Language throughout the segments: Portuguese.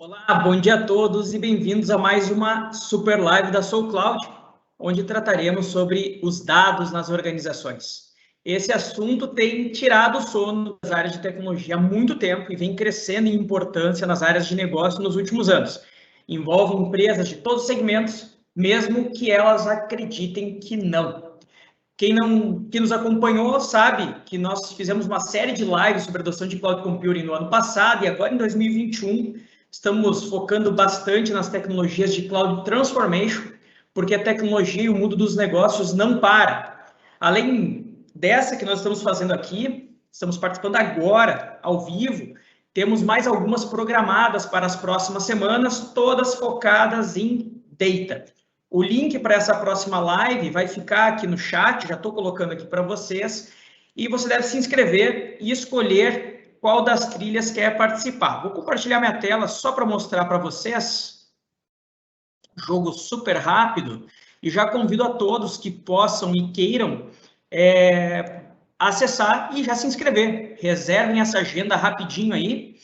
Olá, bom dia a todos e bem-vindos a mais uma super live da SoulCloud, onde trataremos sobre os dados nas organizações. Esse assunto tem tirado o sono das áreas de tecnologia há muito tempo e vem crescendo em importância nas áreas de negócio nos últimos anos. Envolve empresas de todos os segmentos, mesmo que elas acreditem que não. Quem nos acompanhou sabe que nós fizemos uma série de lives sobre adoção de cloud computing no ano passado e agora em 2021 estamos focando bastante nas tecnologias de cloud transformation, porque a tecnologia e o mundo dos negócios não para. Além dessa que nós estamos fazendo aqui, estamos participando agora ao vivo, temos mais algumas programadas para as próximas semanas, todas focadas em data. O link para essa próxima live vai ficar aqui no chat, já estou colocando aqui para vocês, e você deve se inscrever e escolher qual das trilhas quer participar. Vou compartilhar minha tela só para mostrar para vocês. Jogo super rápido, e já convido a todos que possam e queiram acessar e já se inscrever. Reservem essa agenda rapidinho aí.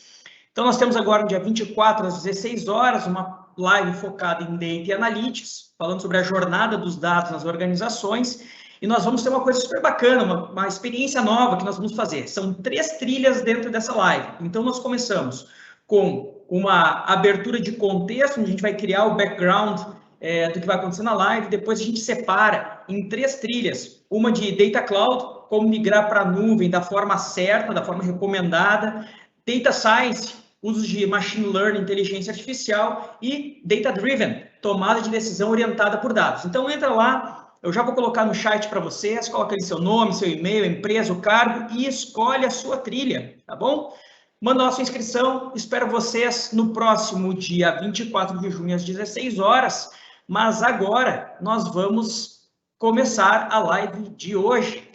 Então, nós temos agora, no dia 24, às 16 horas, uma live focada em Data e Analytics, falando sobre a jornada dos dados nas organizações, e nós vamos ter uma coisa super bacana, uma experiência nova que nós vamos fazer. São 3 trilhas dentro dessa live. Então, nós começamos com uma abertura de contexto, onde a gente vai criar o background do que vai acontecer na live, depois a gente separa em 3 trilhas, uma de Data Cloud, como migrar para a nuvem da forma certa, da forma recomendada, Data Science, uso de Machine Learning, inteligência artificial, e Data Driven, tomada de decisão orientada por dados. Então, entra lá, eu já vou colocar no chat para vocês, coloca ali seu nome, seu e-mail, a empresa, o cargo, e escolhe a sua trilha, tá bom? Manda a sua inscrição, espero vocês no próximo dia 24 de junho, às 16 horas, mas agora nós vamos começar a live de hoje.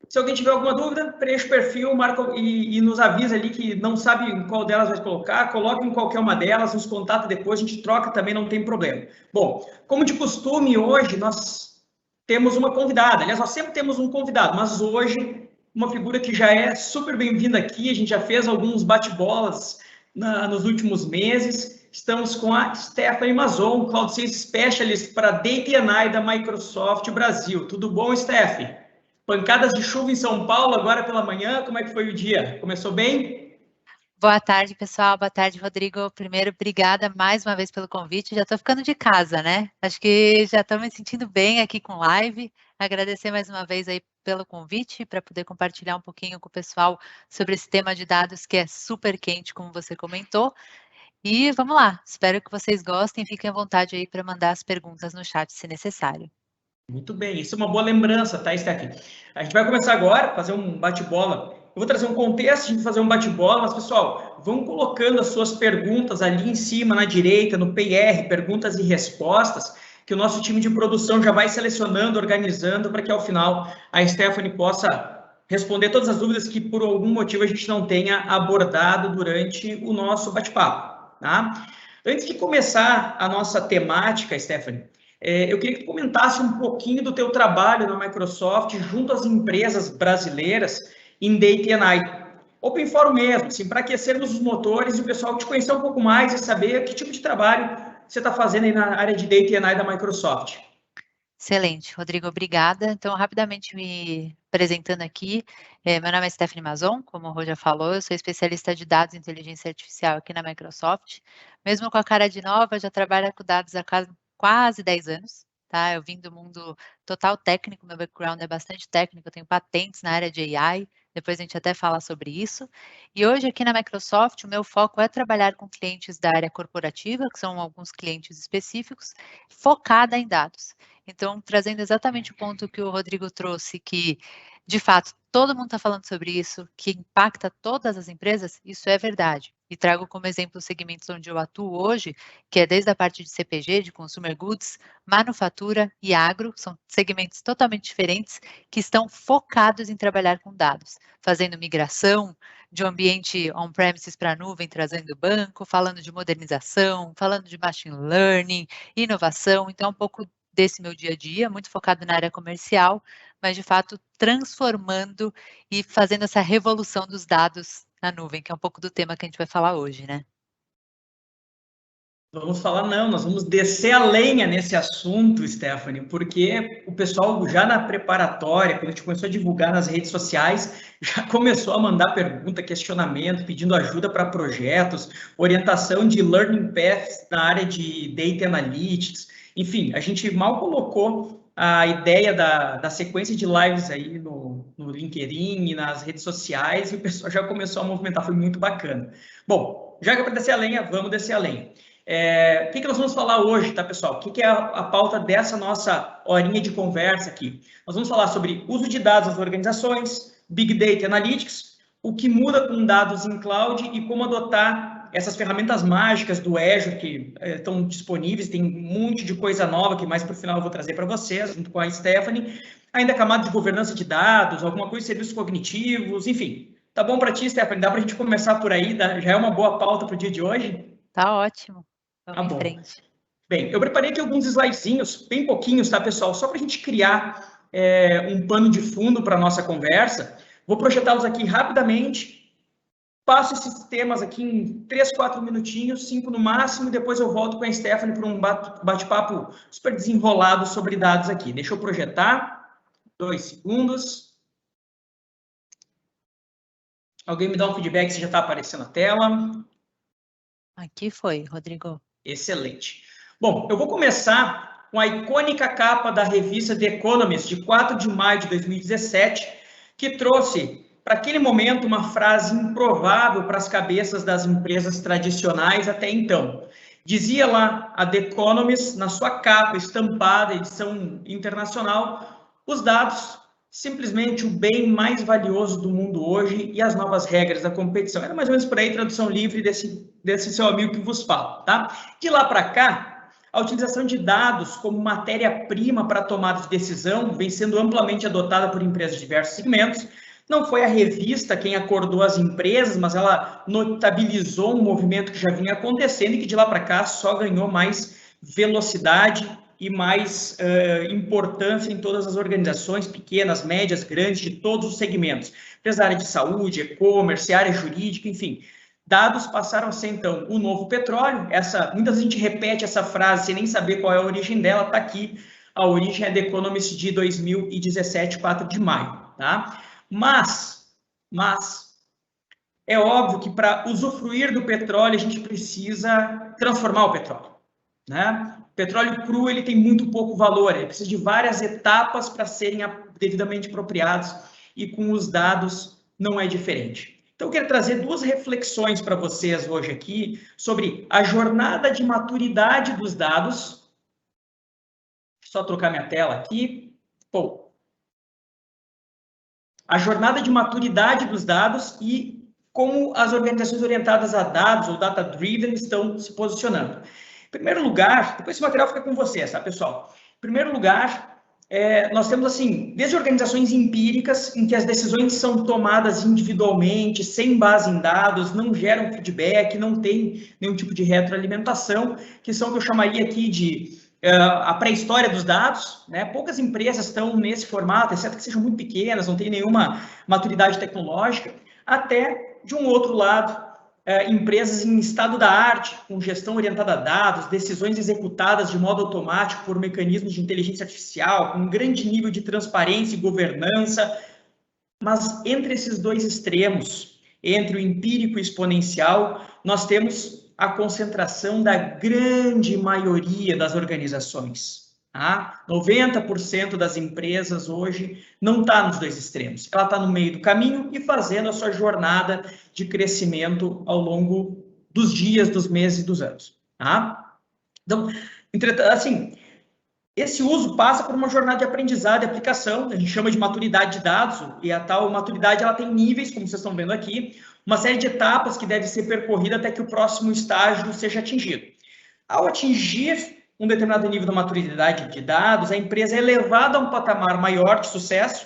Se alguém tiver alguma dúvida, preencha o perfil, marca e nos avisa ali que não sabe qual delas vai colocar, coloque em qualquer uma delas, nos contata depois, a gente troca também, não tem problema. Bom, como de costume, hoje nós temos uma convidada. Aliás, nós sempre temos um convidado, mas hoje uma figura que já é super bem-vinda aqui, a gente já fez alguns bate-bolas nos últimos meses. Estamos com a Stephanie Mazon, Cloud Sales Specialist para Data and AI da Microsoft Brasil. Tudo bom, Steph? Pancadas de chuva em São Paulo agora pela manhã, como é que foi o dia? Começou bem? Boa tarde, pessoal. Boa tarde, Rodrigo. Primeiro, obrigada mais uma vez pelo convite. Já estou ficando de casa, né? Acho que já estou me sentindo bem aqui com live. Agradecer mais uma vez aí pelo convite para poder compartilhar um pouquinho com o pessoal sobre esse tema de dados que é super quente, como você comentou. E vamos lá. Espero que vocês gostem. Fiquem à vontade aí para mandar as perguntas no chat, se necessário. Muito bem, isso é uma boa lembrança, tá, Stephanie? A gente vai começar agora, fazer um bate-bola. Eu vou trazer um contexto, a gente vai fazer um bate-bola, mas, pessoal, vão colocando as suas perguntas ali em cima, na direita, no PR, perguntas e respostas, que o nosso time de produção já vai selecionando, organizando, para que ao final a Stephanie possa responder todas as dúvidas que por algum motivo a gente não tenha abordado durante o nosso bate-papo, tá? Antes de começar a nossa temática, Stephanie, eu queria que tu comentasse um pouquinho do teu trabalho na Microsoft junto às empresas brasileiras em Data e AI. Open Forum mesmo, assim, para aquecermos os motores e o pessoal te conhecer um pouco mais e saber que tipo de trabalho você está fazendo aí na área de Data e AI da Microsoft. Excelente, Rodrigo, obrigada. Então, rapidamente me apresentando aqui, meu nome é Stephanie Mazon, como o Rô já falou, eu sou especialista de dados e inteligência artificial aqui na Microsoft. Mesmo com a cara de nova, já trabalho com dados há quase 10 anos, tá? Eu vim do mundo total técnico, meu background é bastante técnico, eu tenho patentes na área de AI, depois a gente até fala sobre isso. E hoje aqui na Microsoft, o meu foco é trabalhar com clientes da área corporativa, que são alguns clientes específicos, focada em dados. Então, trazendo exatamente o ponto que o Rodrigo trouxe, que, de fato, todo mundo está falando sobre isso, que impacta todas as empresas, isso é verdade. E trago como exemplo os segmentos onde eu atuo hoje, que é desde a parte de CPG, de Consumer Goods, manufatura e agro, são segmentos totalmente diferentes, que estão focados em trabalhar com dados, fazendo migração de um ambiente on-premises para a nuvem, trazendo banco, falando de modernização, falando de machine learning, inovação, então um pouco desse meu dia a dia, muito focado na área comercial, mas de fato transformando e fazendo essa revolução dos dados na nuvem, que é um pouco do tema que a gente vai falar hoje, né? Vamos falar, não, nós vamos descer a lenha nesse assunto, Stephanie, porque o pessoal já na preparatória, quando a gente começou a divulgar nas redes sociais, já começou a mandar pergunta, questionamento, pedindo ajuda para projetos, orientação de learning paths na área de data analytics, enfim, a gente mal colocou a ideia da sequência de lives aí no LinkedIn e nas redes sociais e o pessoal já começou a movimentar, foi muito bacana. Bom, já que é para descer a lenha, vamos descer a lenha. O que nós vamos falar hoje, tá, pessoal? O que é a pauta dessa nossa horinha de conversa aqui? Nós vamos falar sobre uso de dados nas organizações, Big Data Analytics, o que muda com dados em cloud e como adotar essas ferramentas mágicas do Azure que estão disponíveis, tem um monte de coisa nova que mais para o final eu vou trazer para vocês, junto com a Stephanie, ainda camada de governança de dados, alguma coisa de serviços cognitivos, enfim. Tá bom para ti, Stephanie? Dá para a gente começar por aí? Já é uma boa pauta para o dia de hoje? Tá ótimo. Vamos em frente. Bem, eu preparei aqui alguns slidezinhos, bem pouquinhos, tá, pessoal? Só para a gente criar um pano de fundo para a nossa conversa. Vou projetá-los aqui rapidamente. Passo esses temas aqui em 3, 4 minutinhos, 5 no máximo, e depois eu volto com a Stephanie para um bate-papo super desenrolado sobre dados aqui. Deixa eu projetar. 2 segundos. Alguém me dá um feedback se já está aparecendo a tela. Aqui foi, Rodrigo. Excelente. Bom, eu vou começar com a icônica capa da revista The Economist, de 4 de maio de 2017, que trouxe, para aquele momento, uma frase improvável para as cabeças das empresas tradicionais até então. Dizia lá a The Economist, na sua capa estampada, edição internacional, os dados, simplesmente o bem mais valioso do mundo hoje e as novas regras da competição. Era mais ou menos por aí, tradução livre desse seu amigo que vos fala, tá? De lá para cá, a utilização de dados como matéria-prima para tomada de decisão vem sendo amplamente adotada por empresas de diversos segmentos. Não foi a revista quem acordou as empresas, mas ela notabilizou um movimento que já vinha acontecendo e que de lá para cá só ganhou mais velocidade e mais importância em todas as organizações, pequenas, médias, grandes, de todos os segmentos. Desde a área de saúde, e-commerce, área jurídica, enfim. Dados passaram a ser, então, o novo petróleo. Muitas vezes a gente repete essa frase sem nem saber qual é a origem dela, está aqui. A origem é The Economist de 2017, 4 de maio. Tá? Mas é óbvio que para usufruir do petróleo, a gente precisa transformar o petróleo. Né? O petróleo cru ele tem muito pouco valor, ele precisa de várias etapas para serem devidamente apropriados e com os dados não é diferente. Então, eu quero trazer duas reflexões para vocês hoje aqui sobre a jornada de maturidade dos dados. Só trocar minha tela aqui. Bom, a jornada de maturidade dos dados e como as organizações orientadas a dados ou data-driven estão se posicionando. Em primeiro lugar, depois esse material fica com vocês, tá, pessoal? Em primeiro lugar, nós temos, assim, desde organizações empíricas, em que as decisões são tomadas individualmente, sem base em dados, não geram feedback, não tem nenhum tipo de retroalimentação, que são o que eu chamaria aqui de a pré-história dos dados, né? Poucas empresas estão nesse formato, exceto que sejam muito pequenas, não tem nenhuma maturidade tecnológica, até, de um outro lado, empresas em estado da arte, com gestão orientada a dados, decisões executadas de modo automático por mecanismos de inteligência artificial, com um grande nível de transparência e governança. Mas entre esses dois extremos, entre o empírico e o exponencial, nós temos a concentração da grande maioria das organizações. Tá? 90% das empresas hoje não está nos dois extremos. Ela está no meio do caminho e fazendo a sua jornada de crescimento ao longo dos dias, dos meses e dos anos. Tá? Então, assim, esse uso passa por uma jornada de aprendizado e aplicação, a gente chama de maturidade de dados, e a tal maturidade ela tem níveis, como vocês estão vendo aqui, uma série de etapas que deve ser percorrida até que o próximo estágio seja atingido. Ao atingir um determinado nível de maturidade de dados, a empresa é elevada a um patamar maior de sucesso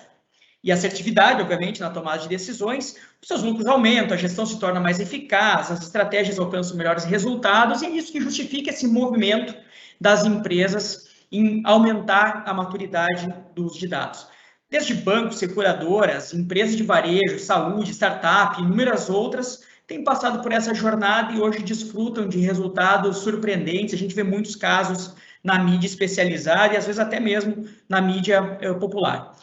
e assertividade, obviamente, na tomada de decisões, os seus lucros aumentam, a gestão se torna mais eficaz, as estratégias alcançam melhores resultados, e é isso que justifica esse movimento das empresas em aumentar a maturidade do uso de dados. Desde bancos, seguradoras, empresas de varejo, saúde, startup, inúmeras outras, têm passado por essa jornada e hoje desfrutam de resultados surpreendentes. A gente vê muitos casos na mídia especializada e às vezes até mesmo na mídia popular.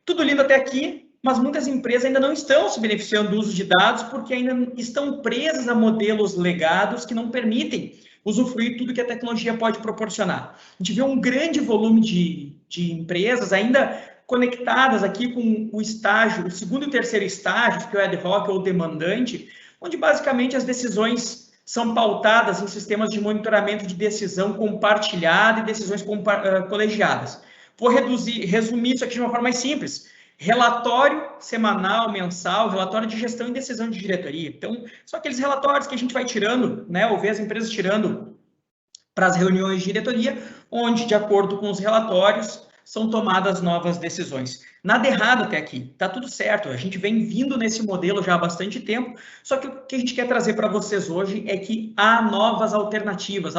Tudo lindo até aqui, mas muitas empresas ainda não estão se beneficiando do uso de dados porque ainda estão presas a modelos legados que não permitem usufruir tudo que a tecnologia pode proporcionar. A gente vê um grande volume de empresas ainda conectadas aqui com o estágio, o segundo e terceiro estágios, que é o ad hoc ou demandante, onde basicamente as decisões são pautadas em sistemas de monitoramento de decisão compartilhada e decisões colegiadas. Vou resumir isso aqui de uma forma mais simples. Relatório semanal, mensal, relatório de gestão e decisão de diretoria. Então, são aqueles relatórios que a gente vai tirando, né, ou vê as empresas tirando para as reuniões de diretoria, onde, de acordo com os relatórios, são tomadas novas decisões. Nada errado até aqui, tá tudo certo. A gente vem vindo nesse modelo já há bastante tempo, só que o que a gente quer trazer para vocês hoje é que há novas alternativas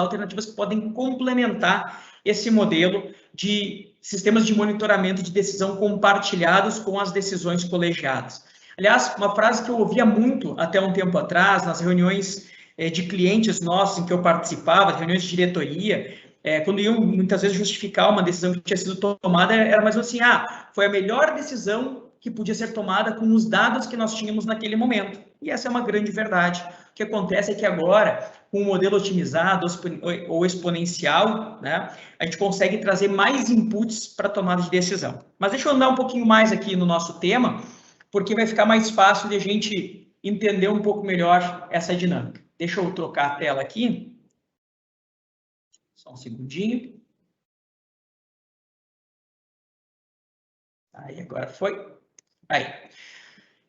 que podem complementar esse modelo de sistemas de monitoramento de decisão compartilhados com as decisões colegiadas. Aliás, uma frase que eu ouvia muito até um tempo atrás, nas reuniões de clientes nossos em que eu participava, reuniões de diretoria, quando iam muitas vezes justificar uma decisão que tinha sido tomada, era mais ou menos assim, foi a melhor decisão que podia ser tomada com os dados que nós tínhamos naquele momento. E essa é uma grande verdade. O que acontece é que agora, com o modelo otimizado ou exponencial, né, a gente consegue trazer mais inputs para a tomada de decisão. Mas deixa eu andar um pouquinho mais aqui no nosso tema, porque vai ficar mais fácil de a gente entender um pouco melhor essa dinâmica. Deixa eu trocar a tela aqui. Só um segundinho. Aí, agora foi. Aí.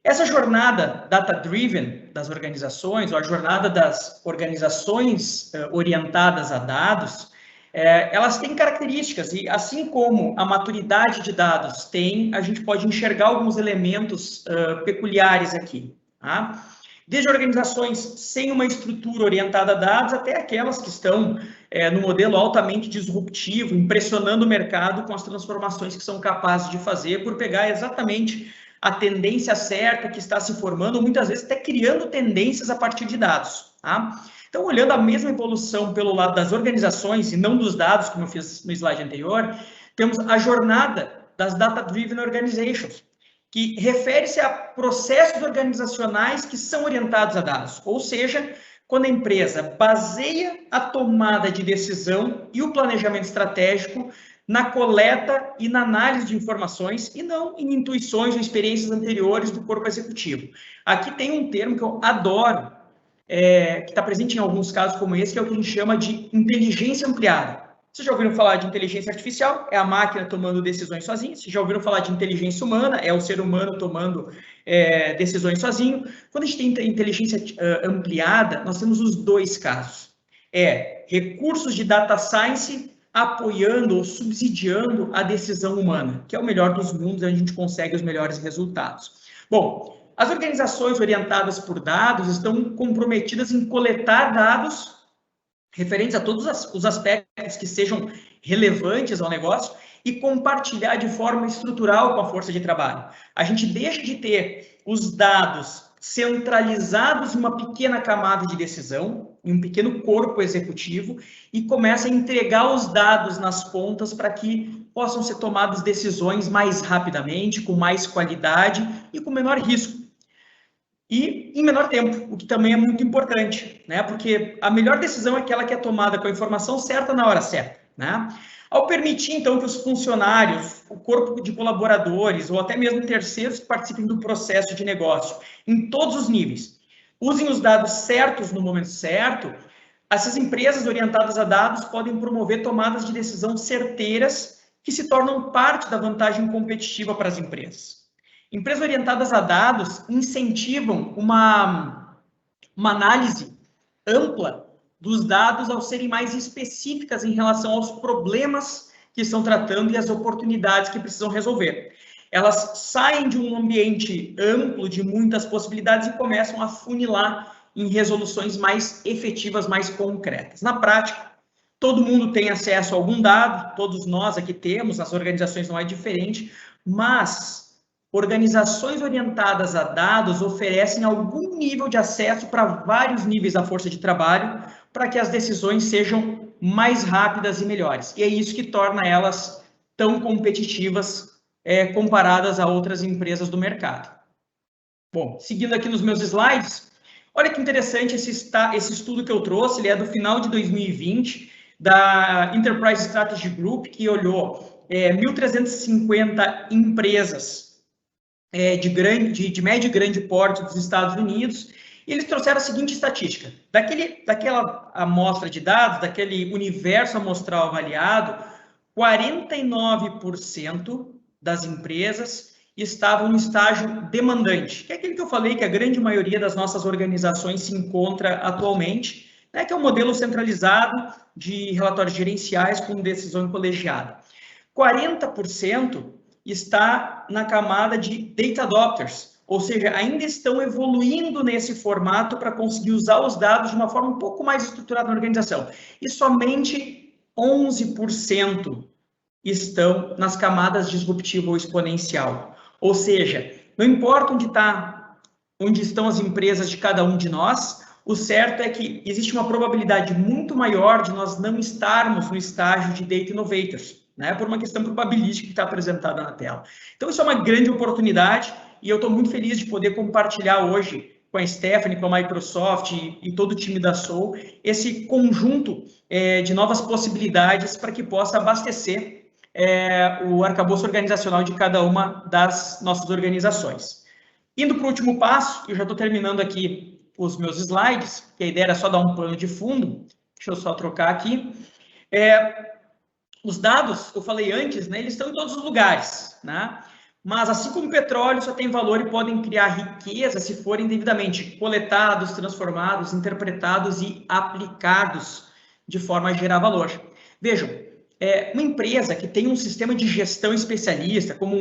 Essa jornada data-driven das organizações, ou a jornada das organizações orientadas a dados, elas têm características, e assim como a maturidade de dados tem, a gente pode enxergar alguns elementos peculiares aqui, tá? Desde organizações sem uma estrutura orientada a dados, até aquelas que estão no modelo altamente disruptivo, impressionando o mercado com as transformações que são capazes de fazer por pegar exatamente a tendência certa que está se formando, muitas vezes até criando tendências a partir de dados. Tá? Então, olhando a mesma evolução pelo lado das organizações e não dos dados, como eu fiz no slide anterior, temos a jornada das Data-Driven Organizations, que refere-se a processos organizacionais que são orientados a dados, ou seja, quando a empresa baseia a tomada de decisão e o planejamento estratégico na coleta e na análise de informações e não em intuições ou experiências anteriores do corpo executivo. Aqui tem um termo que eu adoro, que está presente em alguns casos como esse, que é o que a gente chama de inteligência ampliada. Vocês já ouviram falar de inteligência artificial? É a máquina tomando decisões sozinha. Vocês já ouviram falar de inteligência humana? É o ser humano tomando decisões sozinho. Quando a gente tem inteligência ampliada, nós temos os dois casos. Recursos de data science apoiando ou subsidiando a decisão humana, que é o melhor dos mundos, onde a gente consegue os melhores resultados. Bom, as organizações orientadas por dados estão comprometidas em coletar dados referentes a todos os aspectos que sejam relevantes ao negócio e compartilhar de forma estrutural com a força de trabalho. A gente deixa de ter os dados centralizados em uma pequena camada de decisão, em um pequeno corpo executivo, e começa a entregar os dados nas pontas para que possam ser tomadas decisões mais rapidamente, com mais qualidade e com menor risco. E em menor tempo, o que também é muito importante, né? Porque a melhor decisão é aquela que é tomada com a informação certa na hora certa, né? Ao permitir, então, que os funcionários, o corpo de colaboradores ou até mesmo terceiros que participem do processo de negócio, em todos os níveis, usem os dados certos no momento certo, essas empresas orientadas a dados podem promover tomadas de decisão certeiras que se tornam parte da vantagem competitiva para as empresas. Empresas orientadas a dados incentivam uma análise ampla dos dados ao serem mais específicas em relação aos problemas que estão tratando e as oportunidades que precisam resolver. Elas saem de um ambiente amplo de muitas possibilidades e começam a funilar em resoluções mais efetivas, mais concretas. Na prática, todo mundo tem acesso a algum dado, todos nós aqui temos, as organizações não é diferente, mas organizações orientadas a dados oferecem algum nível de acesso para vários níveis da força de trabalho, para que as decisões sejam mais rápidas e melhores. E é isso que torna elas tão competitivas comparadas a outras empresas do mercado. Bom, seguindo aqui nos meus slides, olha que interessante esse estudo que eu trouxe, ele é do final de 2020, da Enterprise Strategy Group, que olhou 1.350 empresas de médio e grande porte dos Estados Unidos, e eles trouxeram a seguinte estatística: daquela amostra de dados, daquele universo amostral avaliado, 49% das empresas estavam no estágio demandante, que é aquele que eu falei que a grande maioria das nossas organizações se encontra atualmente, né, que é o modelo centralizado de relatórios gerenciais com decisão colegiada. 40% está na camada de data adopters, ou seja, ainda estão evoluindo nesse formato para conseguir usar os dados de uma forma um pouco mais estruturada na organização. E somente 11% estão nas camadas disruptiva ou exponencial. Ou seja, não importa onde estão as empresas de cada um de nós, o certo é que existe uma probabilidade muito maior de nós não estarmos no estágio de Data Innovators, né, por uma questão probabilística que está apresentada na tela. Então, isso é uma grande oportunidade e eu estou muito feliz de poder compartilhar hoje com a Stephanie, com a Microsoft e todo o time da Soul, esse conjunto de novas possibilidades para que possa abastecer o arcabouço organizacional de cada uma das nossas organizações. Indo para o último passo, eu já estou terminando aqui os meus slides, que a ideia era só dar um pano de fundo, deixa eu só trocar aqui. Os dados, eu falei antes, né, eles estão em todos os lugares, né? Mas assim como o petróleo só tem valor e podem criar riqueza se forem devidamente coletados, transformados, interpretados e aplicados de forma a gerar valor. Vejam, uma empresa que tem um sistema de gestão especialista, como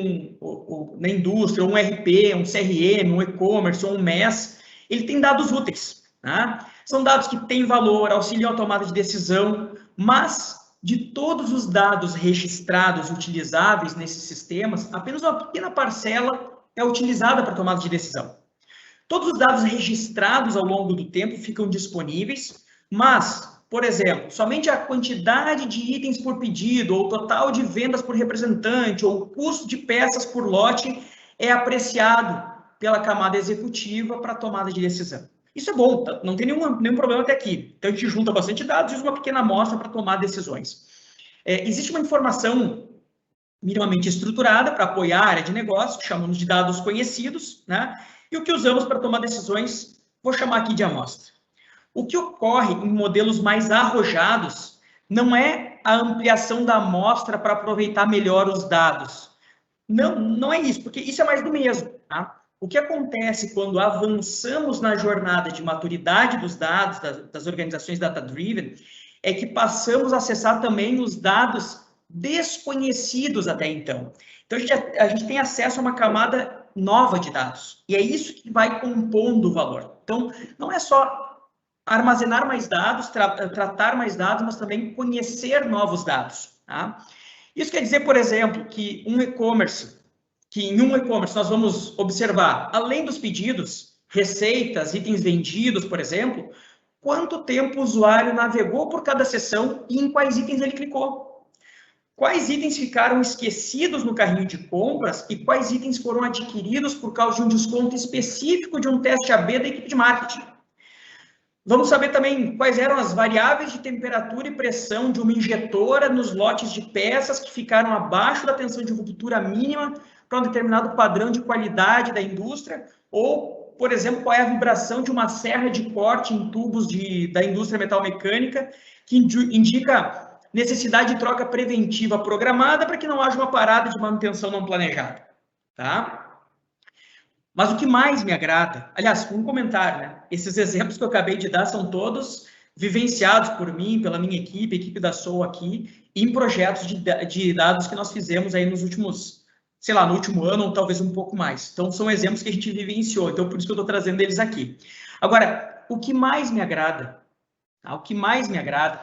na indústria, um RP, um CRM, um e-commerce, ou um MES, ele tem dados úteis, né? São dados que têm valor, auxiliam a tomada de decisão, mas de todos os dados registrados e utilizáveis nesses sistemas, apenas uma pequena parcela é utilizada para tomada de decisão. Todos os dados registrados ao longo do tempo ficam disponíveis, mas, por exemplo, somente a quantidade de itens por pedido, ou o total de vendas por representante, ou o custo de peças por lote é apreciado pela camada executiva para tomada de decisão. Isso é bom, não tem nenhum problema até aqui. Então, a gente junta bastante dados e usa uma pequena amostra para tomar decisões. Existe uma informação minimamente estruturada para apoiar a área de negócio, que chamamos de dados conhecidos, né? E o que usamos para tomar decisões, vou chamar aqui de amostra. O que ocorre em modelos mais arrojados não é a ampliação da amostra para aproveitar melhor os dados. Não é isso, porque isso é mais do mesmo, tá? O que acontece quando avançamos na jornada de maturidade dos dados, das organizações data-driven, é que passamos a acessar também os dados desconhecidos até então. Então, a gente tem acesso a uma camada nova de dados, e é isso que vai compondo o valor. Então, não é só armazenar mais dados, tratar mais dados, mas também conhecer novos dados, tá? Isso quer dizer, por exemplo, que em um e-commerce nós vamos observar, além dos pedidos, receitas, itens vendidos, por exemplo, quanto tempo o usuário navegou por cada sessão e em quais itens ele clicou. Quais itens ficaram esquecidos no carrinho de compras e quais itens foram adquiridos por causa de um desconto específico de um teste AB da equipe de marketing. Vamos saber também quais eram as variáveis de temperatura e pressão de uma injetora nos lotes de peças que ficaram abaixo da tensão de ruptura mínima para um determinado padrão de qualidade da indústria, ou, por exemplo, qual é a vibração de uma serra de corte em tubos da indústria metalmecânica, que indica necessidade de troca preventiva programada para que não haja uma parada de manutenção não planejada, tá? Mas o que mais me agrada, aliás, um comentário, né? Esses exemplos que eu acabei de dar são todos vivenciados por mim, pela minha equipe da Soul aqui, em projetos de dados que nós fizemos aí nos últimos, sei lá, no último ano ou talvez um pouco mais. Então, são exemplos que a gente vivenciou, então por isso que eu estou trazendo eles aqui. Agora, o que mais me agrada, tá? O que mais me agrada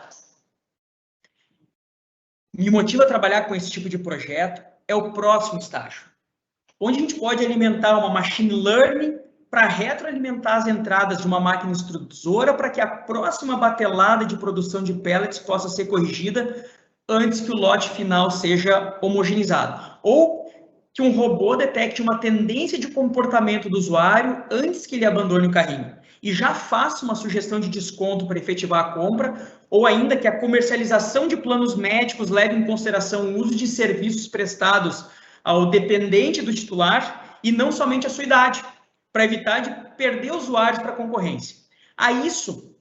me motiva a trabalhar com esse tipo de projeto é o próximo estágio, onde a gente pode alimentar uma machine learning para retroalimentar as entradas de uma máquina extrusora para que a próxima batelada de produção de pellets possa ser corrigida antes que o lote final seja homogeneizado. Ou que um robô detecte uma tendência de comportamento do usuário antes que ele abandone o carrinho e já faça uma sugestão de desconto para efetivar a compra, ou ainda que a comercialização de planos médicos leve em consideração o uso de serviços prestados ao dependente do titular e não somente a sua idade, para evitar de perder usuários para a concorrência. A isso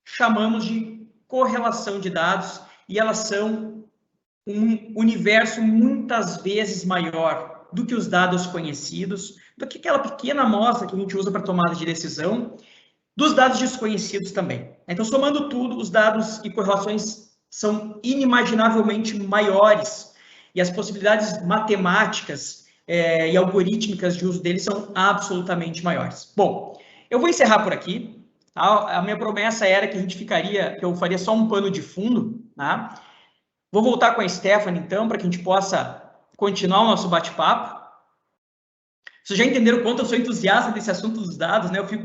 chamamos de correlação de dados e elas são um universo muitas vezes maior do que os dados conhecidos, do que aquela pequena amostra que a gente usa para tomada de decisão, dos dados desconhecidos também. Então, somando tudo, os dados e correlações são inimaginavelmente maiores e as possibilidades matemáticas e algorítmicas de uso deles são absolutamente maiores. Bom, eu vou encerrar por aqui. Tá? A minha promessa era que que eu faria só um pano de fundo, tá? Vou voltar com a Stephanie, então, para que a gente possa continuar o nosso bate-papo. Vocês já entenderam o quanto eu sou entusiasta desse assunto dos dados, né? Eu fico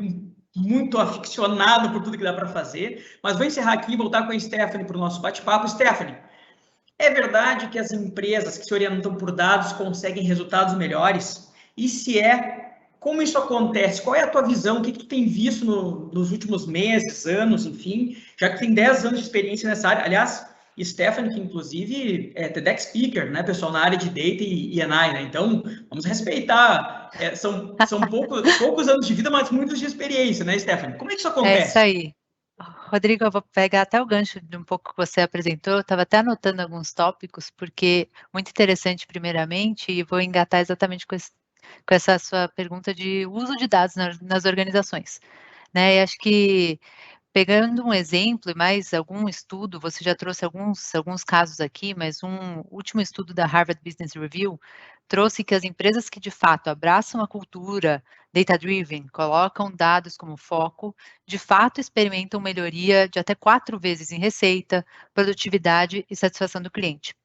muito aficionado por tudo que dá para fazer, mas vou encerrar aqui e voltar com a Stephanie para o nosso bate-papo. Stephanie, é verdade que as empresas que se orientam por dados conseguem resultados melhores? E se é, como isso acontece? Qual é a tua visão? O que tu tem visto nos últimos meses, anos, enfim, já que tem 10 anos de experiência nessa área? Aliás, Stephanie, que inclusive é TEDx Speaker, né, pessoal, na área de Data e AI, né? Então, vamos respeitar. São poucos anos de vida, mas muitos de experiência, né, Stephanie? Como é que isso acontece? É isso aí. Rodrigo, eu vou pegar até o gancho de um pouco que você apresentou, eu estava até anotando alguns tópicos, porque muito interessante primeiramente, e vou engatar exatamente com essa sua pergunta de uso de dados nas organizações. Né? E acho que, pegando um exemplo e mais algum estudo, você já trouxe alguns casos aqui, mas um último estudo da Harvard Business Review trouxe que as empresas que de fato abraçam a cultura data-driven, colocam dados como foco, de fato experimentam melhoria de até 4 vezes em receita, produtividade e satisfação do cliente.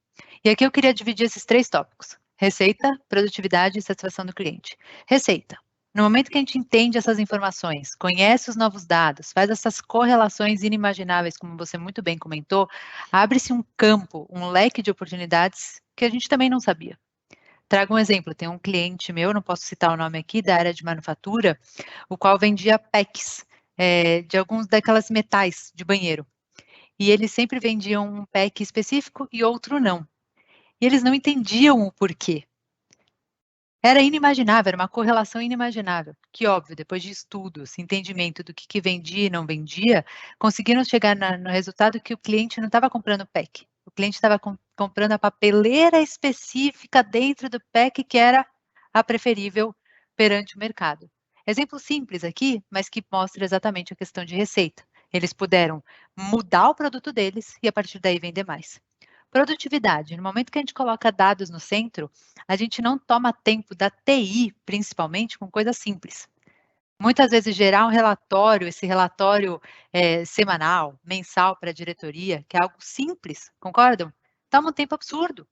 E aqui eu queria dividir esses 3 tópicos: receita, produtividade e satisfação do cliente. Receita. No momento que a gente entende essas informações, conhece os novos dados, faz essas correlações inimagináveis, como você muito bem comentou, abre-se um campo, um leque de oportunidades que a gente também não sabia. Trago um exemplo, tem um cliente meu, não posso citar o nome aqui, da área de manufatura, o qual vendia packs de alguns daquelas metais de banheiro. E eles sempre vendiam um pack específico e outro não. E eles não entendiam o porquê. Era inimaginável, era uma correlação inimaginável. Que, óbvio, depois de estudos, entendimento do que vendia e não vendia, conseguiram chegar no resultado que o cliente não estava comprando o pack. O cliente estava comprando a papeleira específica dentro do pack que era a preferível perante o mercado. Exemplo simples aqui, mas que mostra exatamente a questão de receita. Eles puderam mudar o produto deles e, a partir daí, vender mais. Produtividade. No momento que a gente coloca dados no centro, a gente não toma tempo da TI, principalmente, com coisas simples. Muitas vezes gerar um relatório, esse relatório semanal, mensal para a diretoria, que é algo simples, concordam? Toma um tempo absurdo.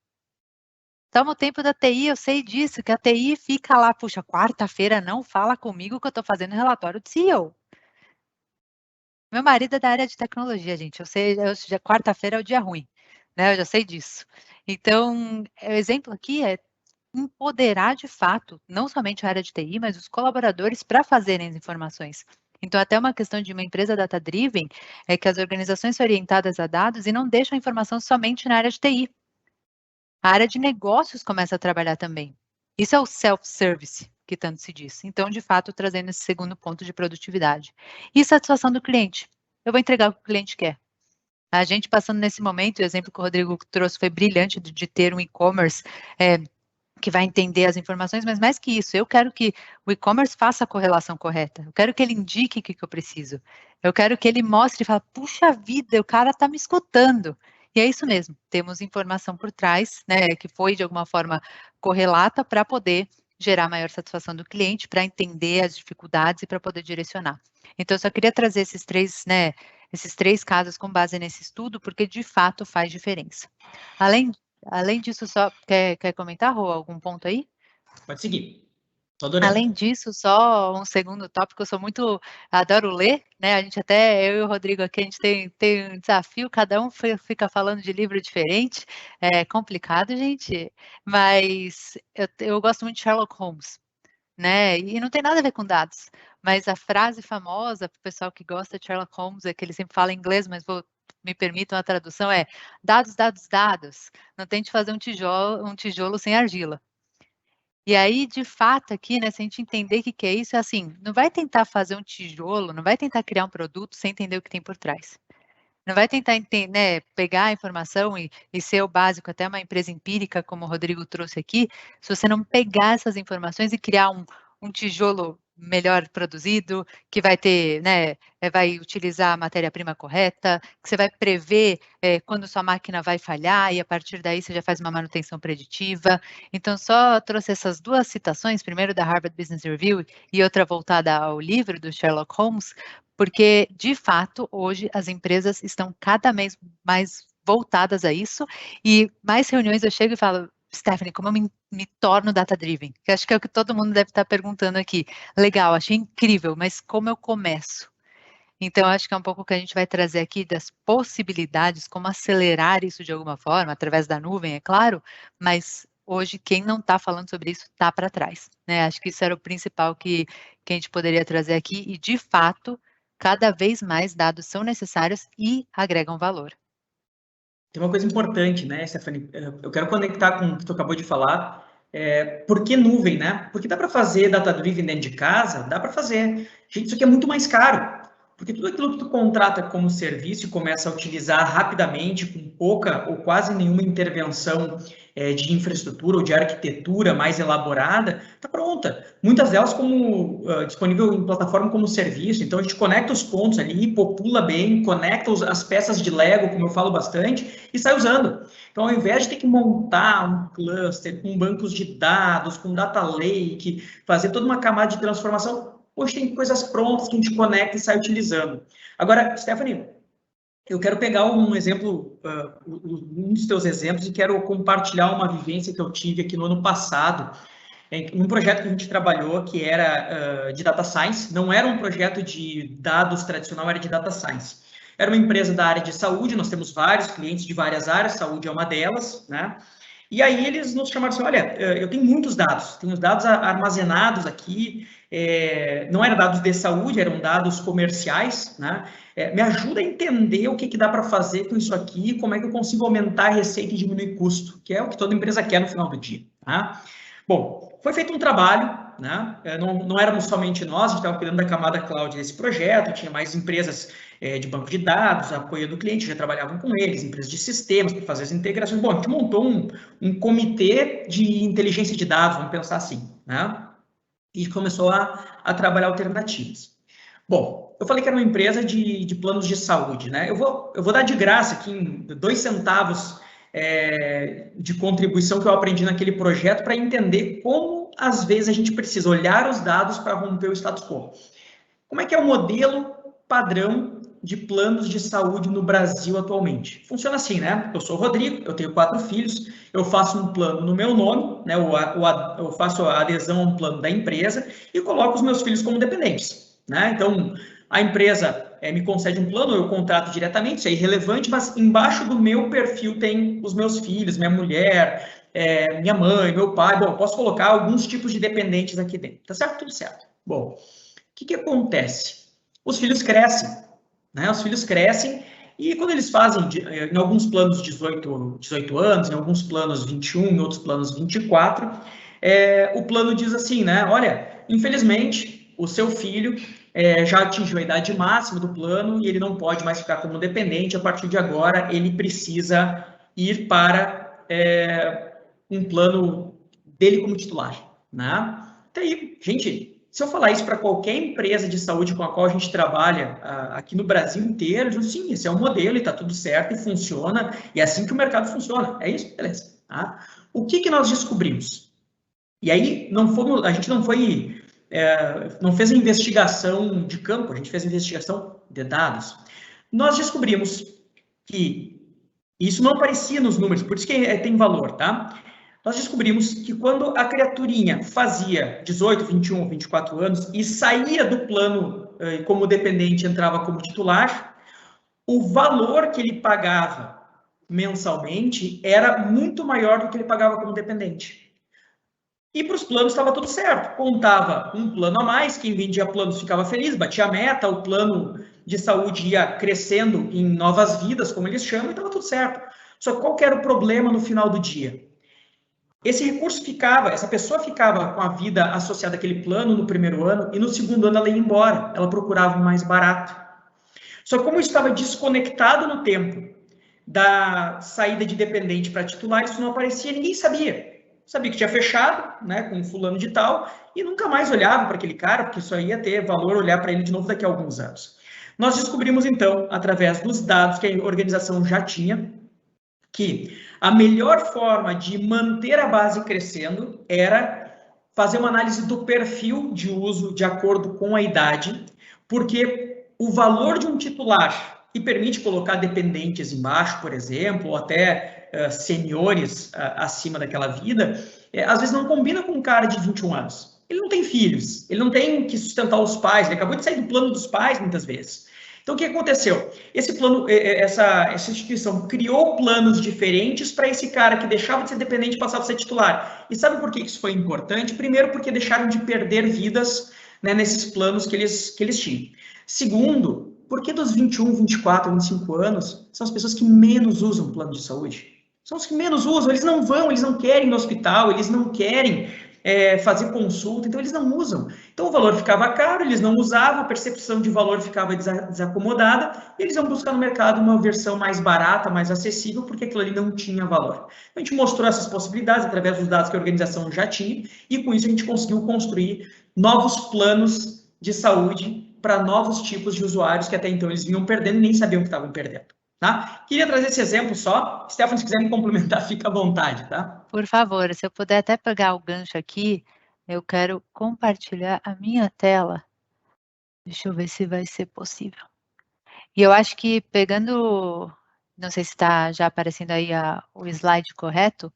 Toma o tempo da TI, eu sei disso, que a TI fica lá, puxa, quarta-feira não fala comigo que eu estou fazendo relatório de CEO. Meu marido é da área de tecnologia, gente, eu sei, quarta-feira é o dia ruim. Né, eu já sei disso. Então, o exemplo aqui é empoderar de fato, não somente a área de TI, mas os colaboradores para fazerem as informações. Então, até uma questão de uma empresa data-driven é que as organizações são orientadas a dados e não deixam a informação somente na área de TI. A área de negócios começa a trabalhar também. Isso é o self-service, que tanto se diz. Então, de fato, trazendo esse segundo ponto de produtividade. E satisfação do cliente. Eu vou entregar o que o cliente quer. A gente passando nesse momento, o exemplo que o Rodrigo trouxe foi brilhante de ter um e-commerce que vai entender as informações, mas mais que isso, eu quero que o e-commerce faça a correlação correta. Eu quero que ele indique o que eu preciso. Eu quero que ele mostre e fale, puxa vida, o cara está me escutando. E é isso mesmo, temos informação por trás, né, que foi de alguma forma correlata para poder gerar maior satisfação do cliente, para entender as dificuldades e para poder direcionar. Então, eu só queria trazer esses 3, né, esses 3 casos com base nesse estudo, porque de fato faz diferença. Além disso, só quer comentar, Rô, algum ponto aí? Pode seguir. Tô adorando. Além disso, só um segundo tópico, eu sou muito, adoro ler, né? A gente até, eu e o Rodrigo aqui, a gente tem um desafio, cada um fica falando de livro diferente, é complicado, gente, mas eu gosto muito de Sherlock Holmes, né? E não tem nada a ver com dados, mas a frase famosa para o pessoal que gosta de Sherlock Holmes é que ele sempre fala em inglês, mas me permitam a tradução, é dados, dados, dados. Não tente fazer um tijolo sem argila. E aí, de fato, aqui, né, se a gente entender o que é isso, é assim, não vai tentar fazer um tijolo, não vai tentar criar um produto sem entender o que tem por trás. Não vai tentar né, pegar a informação e ser o básico, até uma empresa empírica, como o Rodrigo trouxe aqui, se você não pegar essas informações e criar um tijolo melhor produzido, que vai ter, né, vai utilizar a matéria-prima correta, que você vai prever quando sua máquina vai falhar e a partir daí você já faz uma manutenção preditiva. Então, só trouxe essas 2 citações, primeiro da Harvard Business Review e outra voltada ao livro do Sherlock Holmes, porque, de fato, hoje as empresas estão cada vez mais voltadas a isso e mais reuniões eu chego e falo, Stephanie, como eu me torno data-driven? Que acho que é o que todo mundo deve estar perguntando aqui. Legal, achei incrível, mas como eu começo? Então, acho que é um pouco o que a gente vai trazer aqui das possibilidades, como acelerar isso de alguma forma, através da nuvem, é claro, mas hoje quem não está falando sobre isso está para trás, né? Acho que isso era o principal que a gente poderia trazer aqui e, de fato, cada vez mais dados são necessários e agregam valor. Tem uma coisa importante, né, Stephanie? Eu quero conectar com o que tu acabou de falar. Por que nuvem, né? Porque dá para fazer data-driven dentro de casa? Dá para fazer. Gente, isso aqui é muito mais caro. Porque tudo aquilo que tu contrata como serviço e começa a utilizar rapidamente, com pouca ou quase nenhuma intervenção de infraestrutura ou de arquitetura mais elaborada, está pronta. Muitas delas como disponível em plataforma como serviço. Então, a gente conecta os pontos ali, popula bem, conecta as peças de Lego, como eu falo bastante, e sai usando. Então, ao invés de ter que montar um cluster com bancos de dados, com data lake, fazer toda uma camada de transformação, hoje tem coisas prontas que a gente conecta e sai utilizando. Agora, Stephanie, eu quero pegar um exemplo, um dos teus exemplos, e quero compartilhar uma vivência que eu tive aqui no ano passado, num projeto que a gente trabalhou, que era de data science. Não era um projeto de dados tradicional, era de data science. Era uma empresa da área de saúde, nós temos vários clientes de várias áreas, saúde é uma delas, né? E aí eles nos chamaram assim, olha, eu tenho muitos dados, tenho os dados armazenados aqui, não eram dados de saúde, eram dados comerciais, né? Me ajuda a entender o que dá para fazer com isso aqui, como é que eu consigo aumentar a receita e diminuir custo, que é o que toda empresa quer no final do dia, tá? Bom, foi feito um trabalho, né? Não éramos somente nós, a gente estava cuidando da camada cloud desse projeto, tinha mais empresas de banco de dados, apoio do cliente, já trabalhavam com eles, empresas de sistemas para fazer as integrações. Bom, a gente montou um comitê de inteligência de dados, vamos pensar assim, né? E começou a trabalhar alternativas. Bom, eu falei que era uma empresa de planos de saúde, né? Eu vou dar de graça aqui em 2 centavos de contribuição que eu aprendi naquele projeto para entender como, às vezes, a gente precisa olhar os dados para romper o status quo. Como é que é o modelo padrão de planos de saúde no Brasil atualmente? Funciona assim, né? Eu sou o Rodrigo, eu tenho 4 filhos, eu faço um plano no meu nome, né? Eu faço a adesão a um plano da empresa e coloco os meus filhos como dependentes, né? Então, a empresa me concede um plano, eu contrato diretamente, isso é irrelevante, mas embaixo do meu perfil tem os meus filhos, minha mulher, minha mãe, meu pai. Bom, eu posso colocar alguns tipos de dependentes aqui dentro, tá certo? Tudo certo. Bom, o que acontece? Os filhos crescem, né? Os filhos crescem e quando eles fazem, em alguns planos 18 anos, em alguns planos 21, em outros planos 24, o plano diz assim, né? Olha, infelizmente, o seu filho já atingiu a idade máxima do plano e ele não pode mais ficar como dependente. A partir de agora, ele precisa ir para um plano dele como titular, né? Então, aí, gente, se eu falar isso para qualquer empresa de saúde com a qual a gente trabalha aqui no Brasil inteiro, eu digo, sim, esse é um modelo e está tudo certo e funciona, e é assim que o mercado funciona. É isso? Beleza. Tá? O que nós descobrimos? E aí, a gente não fez a investigação de campo, a gente fez a investigação de dados. Nós descobrimos que isso não aparecia nos números, por isso que tem valor, tá? Nós descobrimos que quando a criaturinha fazia 18, 21 ou 24 anos e saía do plano como dependente, entrava como titular, o valor que ele pagava mensalmente era muito maior do que ele pagava como dependente. E para os planos estava tudo certo. Contava um plano a mais, quem vendia planos ficava feliz, batia a meta, o plano de saúde ia crescendo em novas vidas, como eles chamam, e estava tudo certo. Só que qual que era o problema no final do dia? Esse recurso ficava, essa pessoa ficava com a vida associada àquele plano no primeiro ano, e no segundo ano ela ia embora, ela procurava o mais barato. Só que como estava desconectado no tempo da saída de dependente para titular, isso não aparecia, ninguém sabia. Sabia que tinha fechado, né, com fulano de tal, e nunca mais olhava para aquele cara, porque só ia ter valor olhar para ele de novo daqui a alguns anos. Nós descobrimos, então, através dos dados que a organização já tinha, que a melhor forma de manter a base crescendo era fazer uma análise do perfil de uso de acordo com a idade, porque o valor de um titular que permite colocar dependentes embaixo, por exemplo, ou até seniores acima daquela vida, às vezes não combina com um cara de 21 anos. Ele não tem filhos, ele não tem que sustentar os pais, ele acabou de sair do plano dos pais muitas vezes. Então, o que aconteceu? Esse plano, essa instituição criou planos diferentes para esse cara que deixava de ser dependente passar a ser titular. E sabe por que isso foi importante? Primeiro, porque deixaram de perder vidas, né, nesses planos que eles tinham. Segundo, porque dos 21, 24, 25 anos são as pessoas que menos usam plano de saúde. São os que menos usam, eles não vão, eles não querem ir no hospital, eles não querem fazer consulta, então eles não usam. Então o valor ficava caro, eles não usavam, a percepção de valor ficava desacomodada, e eles iam buscar no mercado uma versão mais barata, mais acessível, porque aquilo ali não tinha valor. Então, a gente mostrou essas possibilidades através dos dados que a organização já tinha, e com isso a gente conseguiu construir novos planos de saúde para novos tipos de usuários que até então eles vinham perdendo e nem sabiam que estavam perdendo. Tá? Queria trazer esse exemplo só. Stephanie, se quiser me complementar, fica à vontade, tá? Por favor, se eu puder até pegar o gancho aqui, eu quero compartilhar a minha tela. Deixa eu ver se vai ser possível. E eu acho que pegando, não sei se está já aparecendo aí o slide correto,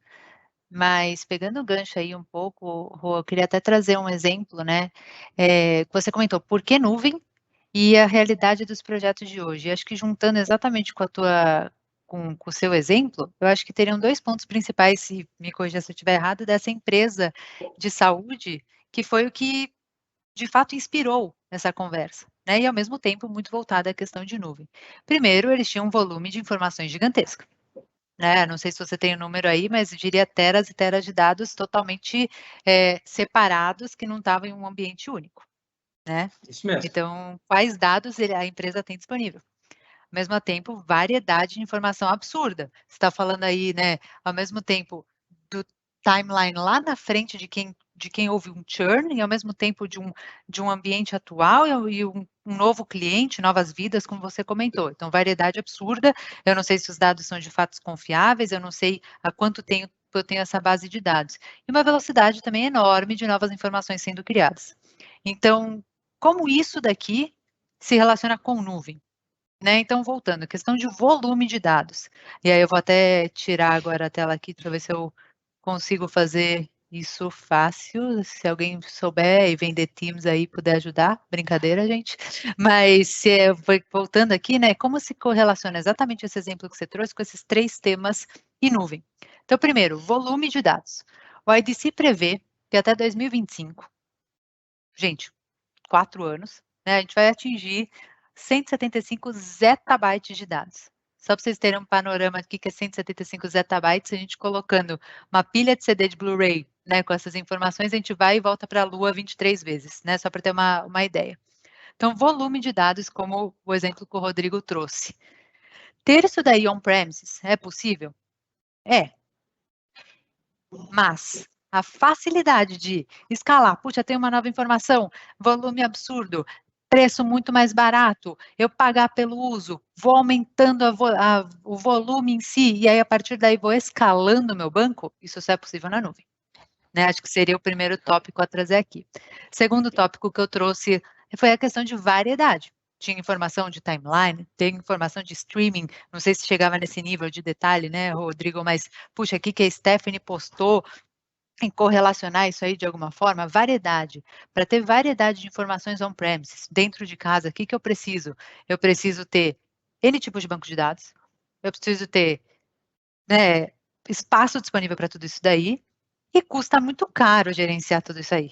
mas pegando o gancho aí um pouco, Rô, eu queria até trazer um exemplo, né? Você comentou, por que nuvem? E a realidade dos projetos de hoje. E acho que juntando exatamente com o seu exemplo, eu acho que teriam dois pontos principais, se me corrija se eu estiver errado, dessa empresa de saúde, que foi o que de fato inspirou essa conversa, né? E ao mesmo tempo muito voltada à questão de nuvem. Primeiro, eles tinham um volume de informações gigantesco, né? Não sei se você tem o número aí, mas eu diria teras e teras de dados totalmente separados que não estavam em um ambiente único, né? Isso mesmo. Então, quais dados a empresa tem disponível? Ao mesmo tempo, variedade de informação absurda. Você está falando aí, né, ao mesmo tempo do timeline lá na frente de quem houve um churn, e ao mesmo tempo de um ambiente atual e um novo cliente, novas vidas, como você comentou. Então, variedade absurda. Eu não sei se os dados são de fato confiáveis, eu não sei há quanto tempo eu tenho essa base de dados. E uma velocidade também enorme de novas informações sendo criadas. Então, como isso daqui se relaciona com nuvem? Né? Então, voltando, questão de volume de dados. E aí eu vou até tirar agora a tela aqui para ver se eu consigo fazer isso fácil. Se alguém souber e vender Teams aí puder ajudar, brincadeira, gente. Mas voltando aqui, né? Como se correlaciona exatamente esse exemplo que você trouxe com esses três temas e nuvem? Então, primeiro, volume de dados. O IDC prevê que até 2025, gente, 4 anos, né, a gente vai atingir 175 zettabytes de dados. Só para vocês terem um panorama aqui que é 175 zettabytes, a gente colocando uma pilha de CD de Blu-ray, né, com essas informações, a gente vai e volta para a Lua 23 vezes, né, só para ter uma ideia. Então, volume de dados, como o exemplo que o Rodrigo trouxe. Ter isso daí on-premises é possível? É. Mas a facilidade de escalar, puxa, tem uma nova informação, volume absurdo, preço muito mais barato, eu pagar pelo uso, vou aumentando o volume em si, e aí a partir daí vou escalando o meu banco, isso só é possível na nuvem. Né? Acho que seria o primeiro tópico a trazer aqui. Segundo tópico que eu trouxe foi a questão de variedade tinha informação de timeline, tem informação de streaming, não sei se chegava nesse nível de detalhe, né, Rodrigo, mas, puxa, aqui que a Stephanie postou, em correlacionar isso aí de alguma forma, variedade. Para ter variedade de informações on-premises, dentro de casa, o que eu preciso? Eu preciso ter N tipos de banco de dados, eu preciso ter, né, espaço disponível para tudo isso daí, e custa muito caro gerenciar tudo isso aí.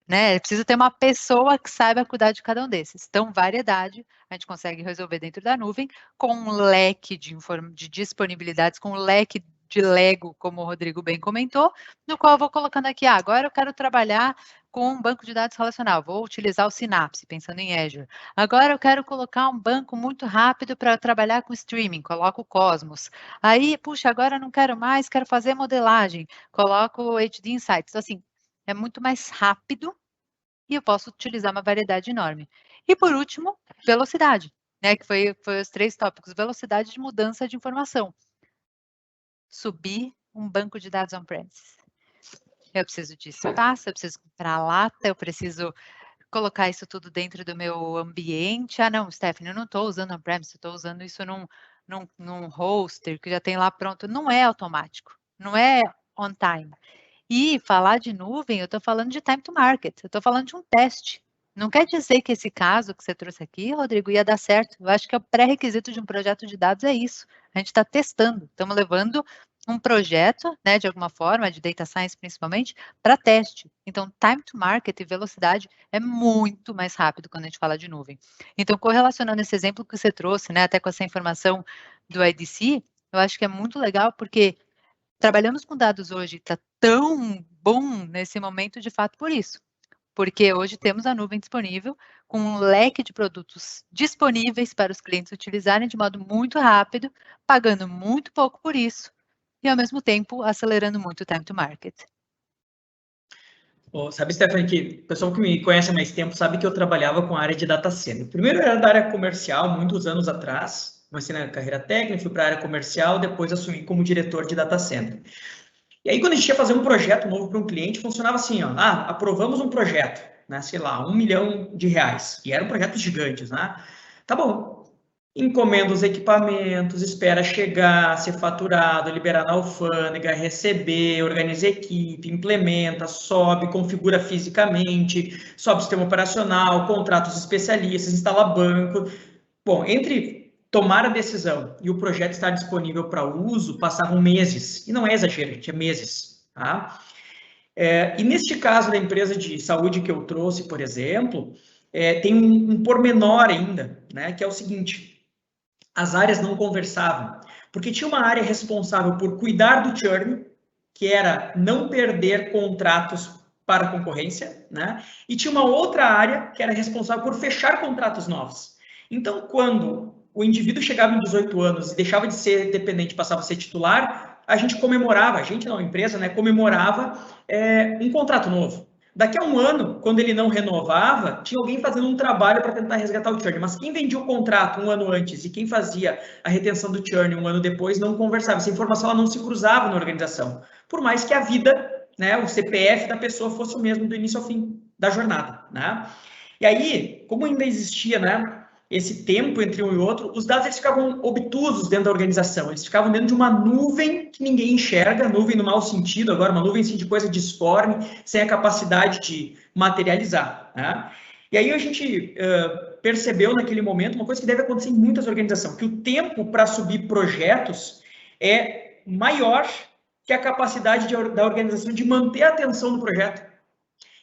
Né? Precisa ter uma pessoa que saiba cuidar de cada um desses. Então, variedade, a gente consegue resolver dentro da nuvem, com um leque de disponibilidades, com um leque de Lego, como o Rodrigo bem comentou, no qual eu vou colocando aqui, agora eu quero trabalhar com um banco de dados relacional, vou utilizar o Synapse, pensando em Azure. Agora eu quero colocar um banco muito rápido para trabalhar com streaming, coloco o Cosmos. Aí, puxa, agora eu não quero mais, quero fazer modelagem, coloco o HD Insights. Então, assim, é muito mais rápido e eu posso utilizar uma variedade enorme. E por último, velocidade, né, que foi os 3 tópicos, velocidade de mudança de informação. Subir um banco de dados on-premises. Eu preciso de espaço, eu preciso comprar lata, eu preciso colocar isso tudo dentro do meu ambiente. Ah, não, Stephanie, eu não estou usando on-premise, eu estou usando isso num hoster que já tem lá pronto. Não é automático, não é on time. E falar de nuvem, eu estou falando de time to market, eu estou falando de um teste. Não quer dizer que esse caso que você trouxe aqui, Rodrigo, ia dar certo. Eu acho que é o pré-requisito de um projeto de dados é isso. A gente está testando, estamos levando um projeto, né, de alguma forma, de data science principalmente, para teste. Então, time to market e velocidade é muito mais rápido quando a gente fala de nuvem. Então, correlacionando esse exemplo que você trouxe, né, até com essa informação do IDC, eu acho que é muito legal porque trabalhamos com dados hoje, está tão bom nesse momento de fato por isso. Porque hoje temos a nuvem disponível, com um leque de produtos disponíveis para os clientes utilizarem de modo muito rápido, pagando muito pouco por isso, e ao mesmo tempo acelerando muito o time to market. Sabe, Stephanie, que o pessoal que me conhece há mais tempo sabe que eu trabalhava com a área de data center. Primeiro era da área comercial, muitos anos atrás, comecei na carreira técnica, fui para a área comercial, depois assumi como diretor de data center. E aí, quando a gente ia fazer um projeto novo para um cliente, funcionava assim, ó, aprovamos um projeto, né, sei lá, R$1 milhão, e eram projetos gigantes, né? Tá bom, encomenda os equipamentos, espera chegar, ser faturado, liberar na alfândega, receber, organiza equipe, implementa, sobe, configura fisicamente, sobe sistema operacional, contrata os especialistas, instala banco. Bom, entre tomar a decisão e o projeto estar disponível para uso, passavam meses. E não é exagero, gente, é meses. Tá? E neste caso da empresa de saúde que eu trouxe, por exemplo, tem um pormenor ainda, né, que é o seguinte: as áreas não conversavam, porque tinha uma área responsável por cuidar do churn, que era não perder contratos para a concorrência, né? E tinha uma outra área que era responsável por fechar contratos novos. Então, quando o indivíduo chegava em 18 anos e deixava de ser dependente, passava a ser titular, a gente comemorava, a gente não, a empresa, né, comemorava um contrato novo. Daqui a um ano, quando ele não renovava, tinha alguém fazendo um trabalho para tentar resgatar o churn. Mas quem vendia o contrato um ano antes e quem fazia a retenção do churn um ano depois não conversava. Essa informação ela não se cruzava na organização. Por mais que a vida, né, o CPF da pessoa fosse o mesmo do início ao fim da jornada. Né? E aí, como ainda existia, né, esse tempo entre um e outro, os dados eles ficavam obtusos dentro da organização, eles ficavam dentro de uma nuvem que ninguém enxerga, nuvem no mau sentido, agora uma nuvem assim, de coisa disforme, sem a capacidade de materializar. Né? E aí a gente percebeu naquele momento uma coisa que deve acontecer em muitas organizações, que o tempo para subir projetos é maior que a capacidade da organização de manter a atenção no projeto.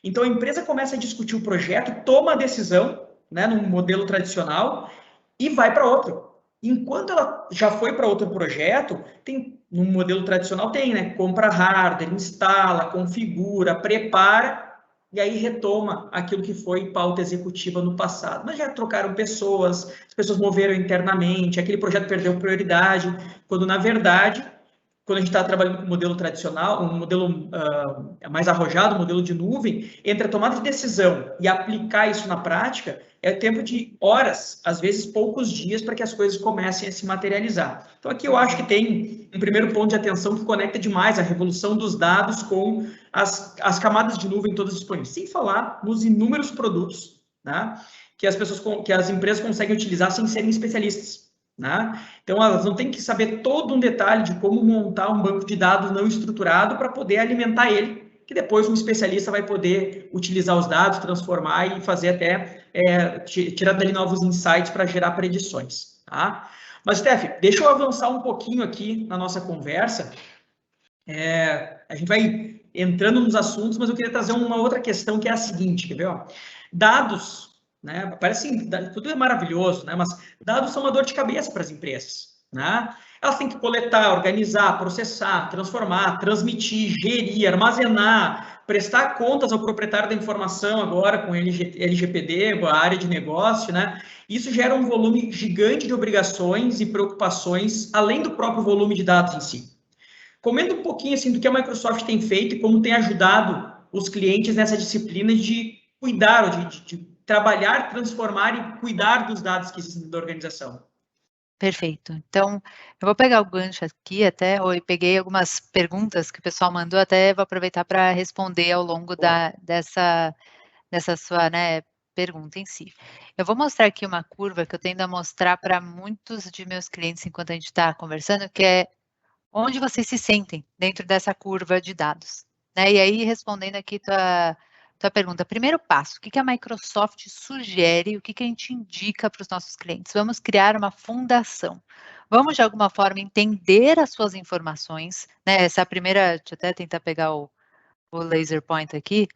Então a empresa começa a discutir o projeto, toma a decisão, né, num modelo tradicional, e vai para outro. Enquanto ela já foi para outro projeto, no modelo tradicional né, compra hardware, instala, configura, prepara, e aí retoma aquilo que foi pauta executiva no passado. Mas já trocaram pessoas, as pessoas moveram internamente, aquele projeto perdeu prioridade, quando na verdade, quando a gente está trabalhando com um modelo tradicional, um modelo mais arrojado, um modelo de nuvem, entre a tomada de decisão e aplicar isso na prática, é tempo de horas, às vezes poucos dias, para que as coisas comecem a se materializar. Então, aqui eu acho que tem um primeiro ponto de atenção que conecta demais a revolução dos dados com as camadas de nuvem todas disponíveis. Sem falar nos inúmeros produtos, né, que as empresas conseguem utilizar sem serem especialistas, né? Então, elas não têm que saber todo um detalhe de como montar um banco de dados não estruturado para poder alimentar ele, que depois um especialista vai poder utilizar os dados, transformar e fazer até, tirar dali novos insights para gerar predições, tá? Mas, Steph, deixa eu avançar um pouquinho aqui na nossa conversa. A gente vai entrando nos assuntos, mas eu queria trazer uma outra questão, que é a seguinte, quer ver? Ó? Dados, né? Parece tudo é maravilhoso, né? Mas dados são uma dor de cabeça para as empresas, né? Elas têm que coletar, organizar, processar, transformar, transmitir, gerir, armazenar, prestar contas ao proprietário da informação agora com LGPD, a área de negócio, né? Isso gera um volume gigante de obrigações e preocupações, além do próprio volume de dados em si. Comenta um pouquinho assim, do que a Microsoft tem feito e como tem ajudado os clientes nessa disciplina de cuidar, de trabalhar, transformar e cuidar dos dados que existem da organização. Perfeito. Então, eu vou pegar o gancho aqui até, eu peguei algumas perguntas que o pessoal mandou, até vou aproveitar para responder ao longo dessa sua, né, pergunta em si. Eu vou mostrar aqui uma curva que eu tendo a mostrar para muitos de meus clientes enquanto a gente está conversando, que é onde vocês se sentem dentro dessa curva de dados, né? E aí, respondendo aqui tua pergunta, primeiro passo, o que a Microsoft sugere, o que a gente indica para os nossos clientes? Vamos criar uma fundação. Vamos, de alguma forma, entender as suas informações, né? Essa é a primeira, deixa eu até tentar pegar o laser point aqui,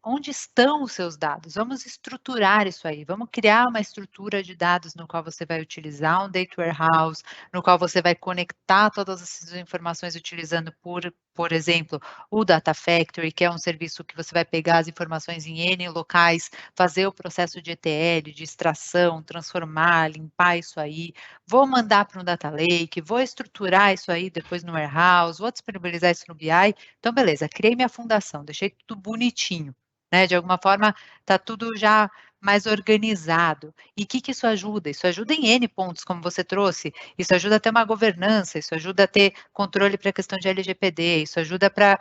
onde estão os seus dados? Vamos estruturar isso aí, vamos criar uma estrutura de dados no qual você vai utilizar um data warehouse, no qual você vai conectar todas essas informações utilizando, por exemplo, o Data Factory, que é um serviço que você vai pegar as informações em N locais, fazer o processo de ETL, de extração, transformar, limpar isso aí, vou mandar para um Data Lake, vou estruturar isso aí depois no warehouse, vou disponibilizar isso no BI. Então, beleza, criei minha fundação, deixei tudo bonitinho, né? De alguma forma, está tudo já mais organizado. E o que isso ajuda? Isso ajuda em N pontos, como você trouxe. Isso ajuda a ter uma governança, isso ajuda a ter controle para a questão de LGPD, isso ajuda para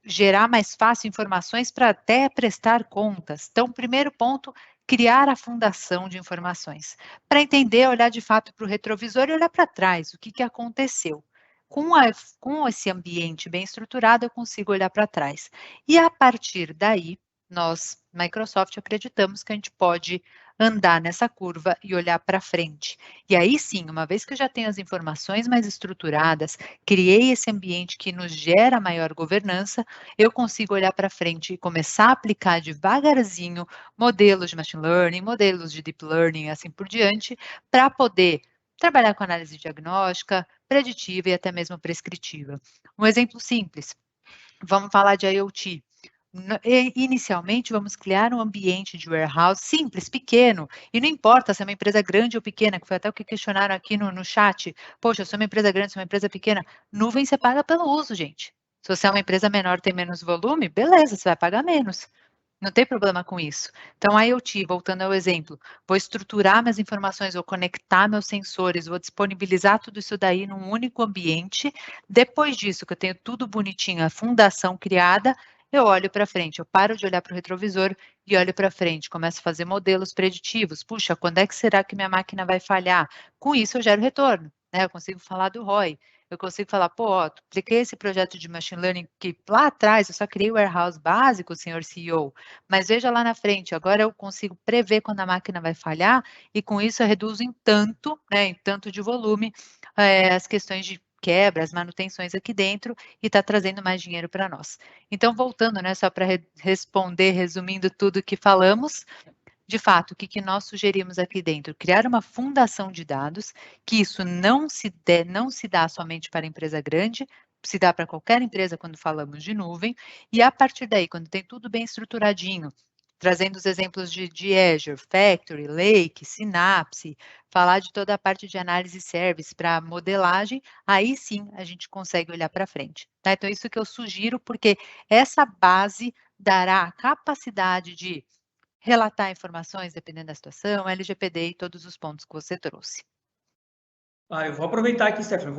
gerar mais fácil informações para até prestar contas. Então, primeiro ponto, criar a fundação de informações. Para entender, olhar de fato para o retrovisor e olhar para trás, o que aconteceu. Com esse ambiente bem estruturado, eu consigo olhar para trás. E a partir daí, nós, Microsoft, acreditamos que a gente pode andar nessa curva e olhar para frente. E aí sim, uma vez que eu já tenho as informações mais estruturadas, criei esse ambiente que nos gera maior governança, eu consigo olhar para frente e começar a aplicar devagarzinho modelos de machine learning, modelos de deep learning, assim por diante, para poder trabalhar com análise diagnóstica, preditiva e até mesmo prescritiva. Um exemplo simples, vamos falar de IoT. Inicialmente, vamos criar um ambiente de warehouse simples, pequeno, e não importa se é uma empresa grande ou pequena, que foi até o que questionaram aqui no chat. Poxa, eu sou uma empresa grande, sou uma empresa pequena. Nuvem você paga pelo uso, gente. Se você é uma empresa menor, tem menos volume, beleza, você vai pagar menos. Não tem problema com isso. Então, a IoT, voltando ao exemplo, vou estruturar minhas informações, vou conectar meus sensores, vou disponibilizar tudo isso daí num único ambiente. Depois disso, que eu tenho tudo bonitinho, a fundação criada, eu olho para frente, eu paro de olhar para o retrovisor e olho para frente, começo a fazer modelos preditivos. Puxa, quando é que será que minha máquina vai falhar? Com isso, eu gero retorno, né? Eu consigo falar do ROI. Eu consigo falar, pô, ó, apliquei esse projeto de machine learning que lá atrás eu só criei o warehouse básico, senhor CEO, mas veja lá na frente, agora eu consigo prever quando a máquina vai falhar e com isso eu reduzo em tanto, né, em tanto de volume, as questões de quebras, manutenções aqui dentro e está trazendo mais dinheiro para nós. Então, voltando, né, só para responder, resumindo tudo que falamos, de fato, o que nós sugerimos aqui dentro? Criar uma fundação de dados, que isso não se dá somente para a empresa grande, se dá para qualquer empresa quando falamos de nuvem, e a partir daí, quando tem tudo bem estruturadinho, trazendo os exemplos de Azure, Factory, Lake, Synapse, falar de toda a parte de análise service para modelagem, aí sim a gente consegue olhar para frente. Tá? Então, isso que eu sugiro, porque essa base dará a capacidade de relatar informações dependendo da situação, LGPD e todos os pontos que você trouxe. Eu vou aproveitar aqui, Stephanie.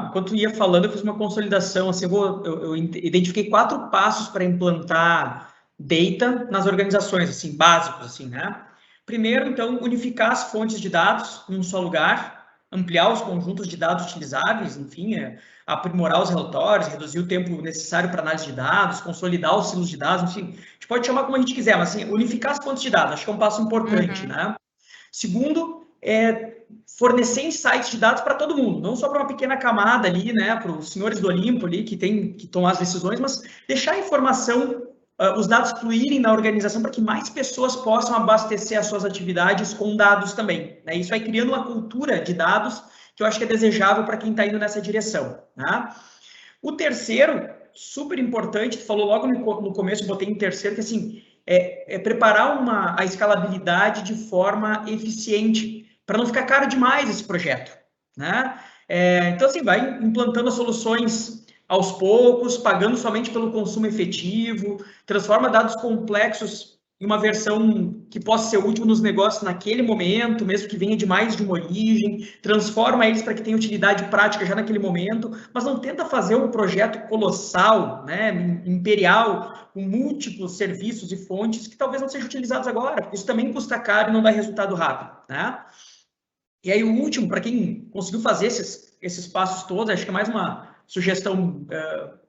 Enquanto ia falando, eu fiz uma consolidação. Assim, eu identifiquei 4 passos para implantar data nas organizações, assim, básicos, assim, né? Primeiro, então, unificar as fontes de dados em um só lugar, ampliar os conjuntos de dados utilizáveis, enfim, aprimorar os relatórios, reduzir o tempo necessário para análise de dados, consolidar os silos de dados, enfim, a gente pode chamar como a gente quiser, mas assim, unificar as fontes de dados, acho que é um passo importante, né? Segundo, fornecer insights de dados para todo mundo, não só para uma pequena camada ali, né, para os senhores do Olimpo ali que tomam as decisões, mas deixar a informação, os dados fluírem na organização para que mais pessoas possam abastecer as suas atividades com dados também, né? Isso vai criando uma cultura de dados que eu acho que é desejável para quem está indo nessa direção, né? O terceiro, super importante, tu falou logo no começo, botei em terceiro, que assim, preparar a escalabilidade de forma eficiente, para não ficar caro demais esse projeto, né? Então, assim, vai implantando as soluções aos poucos, pagando somente pelo consumo efetivo, transforma dados complexos em uma versão que possa ser útil nos negócios naquele momento, mesmo que venha de mais de uma origem, transforma eles para que tenha utilidade prática já naquele momento, mas não tenta fazer um projeto colossal, né, imperial, com múltiplos serviços e fontes que talvez não sejam utilizados agora, porque isso também custa caro e não dá resultado rápido, né? E aí o último, para quem conseguiu fazer esses passos todos, acho que é mais uma sugestão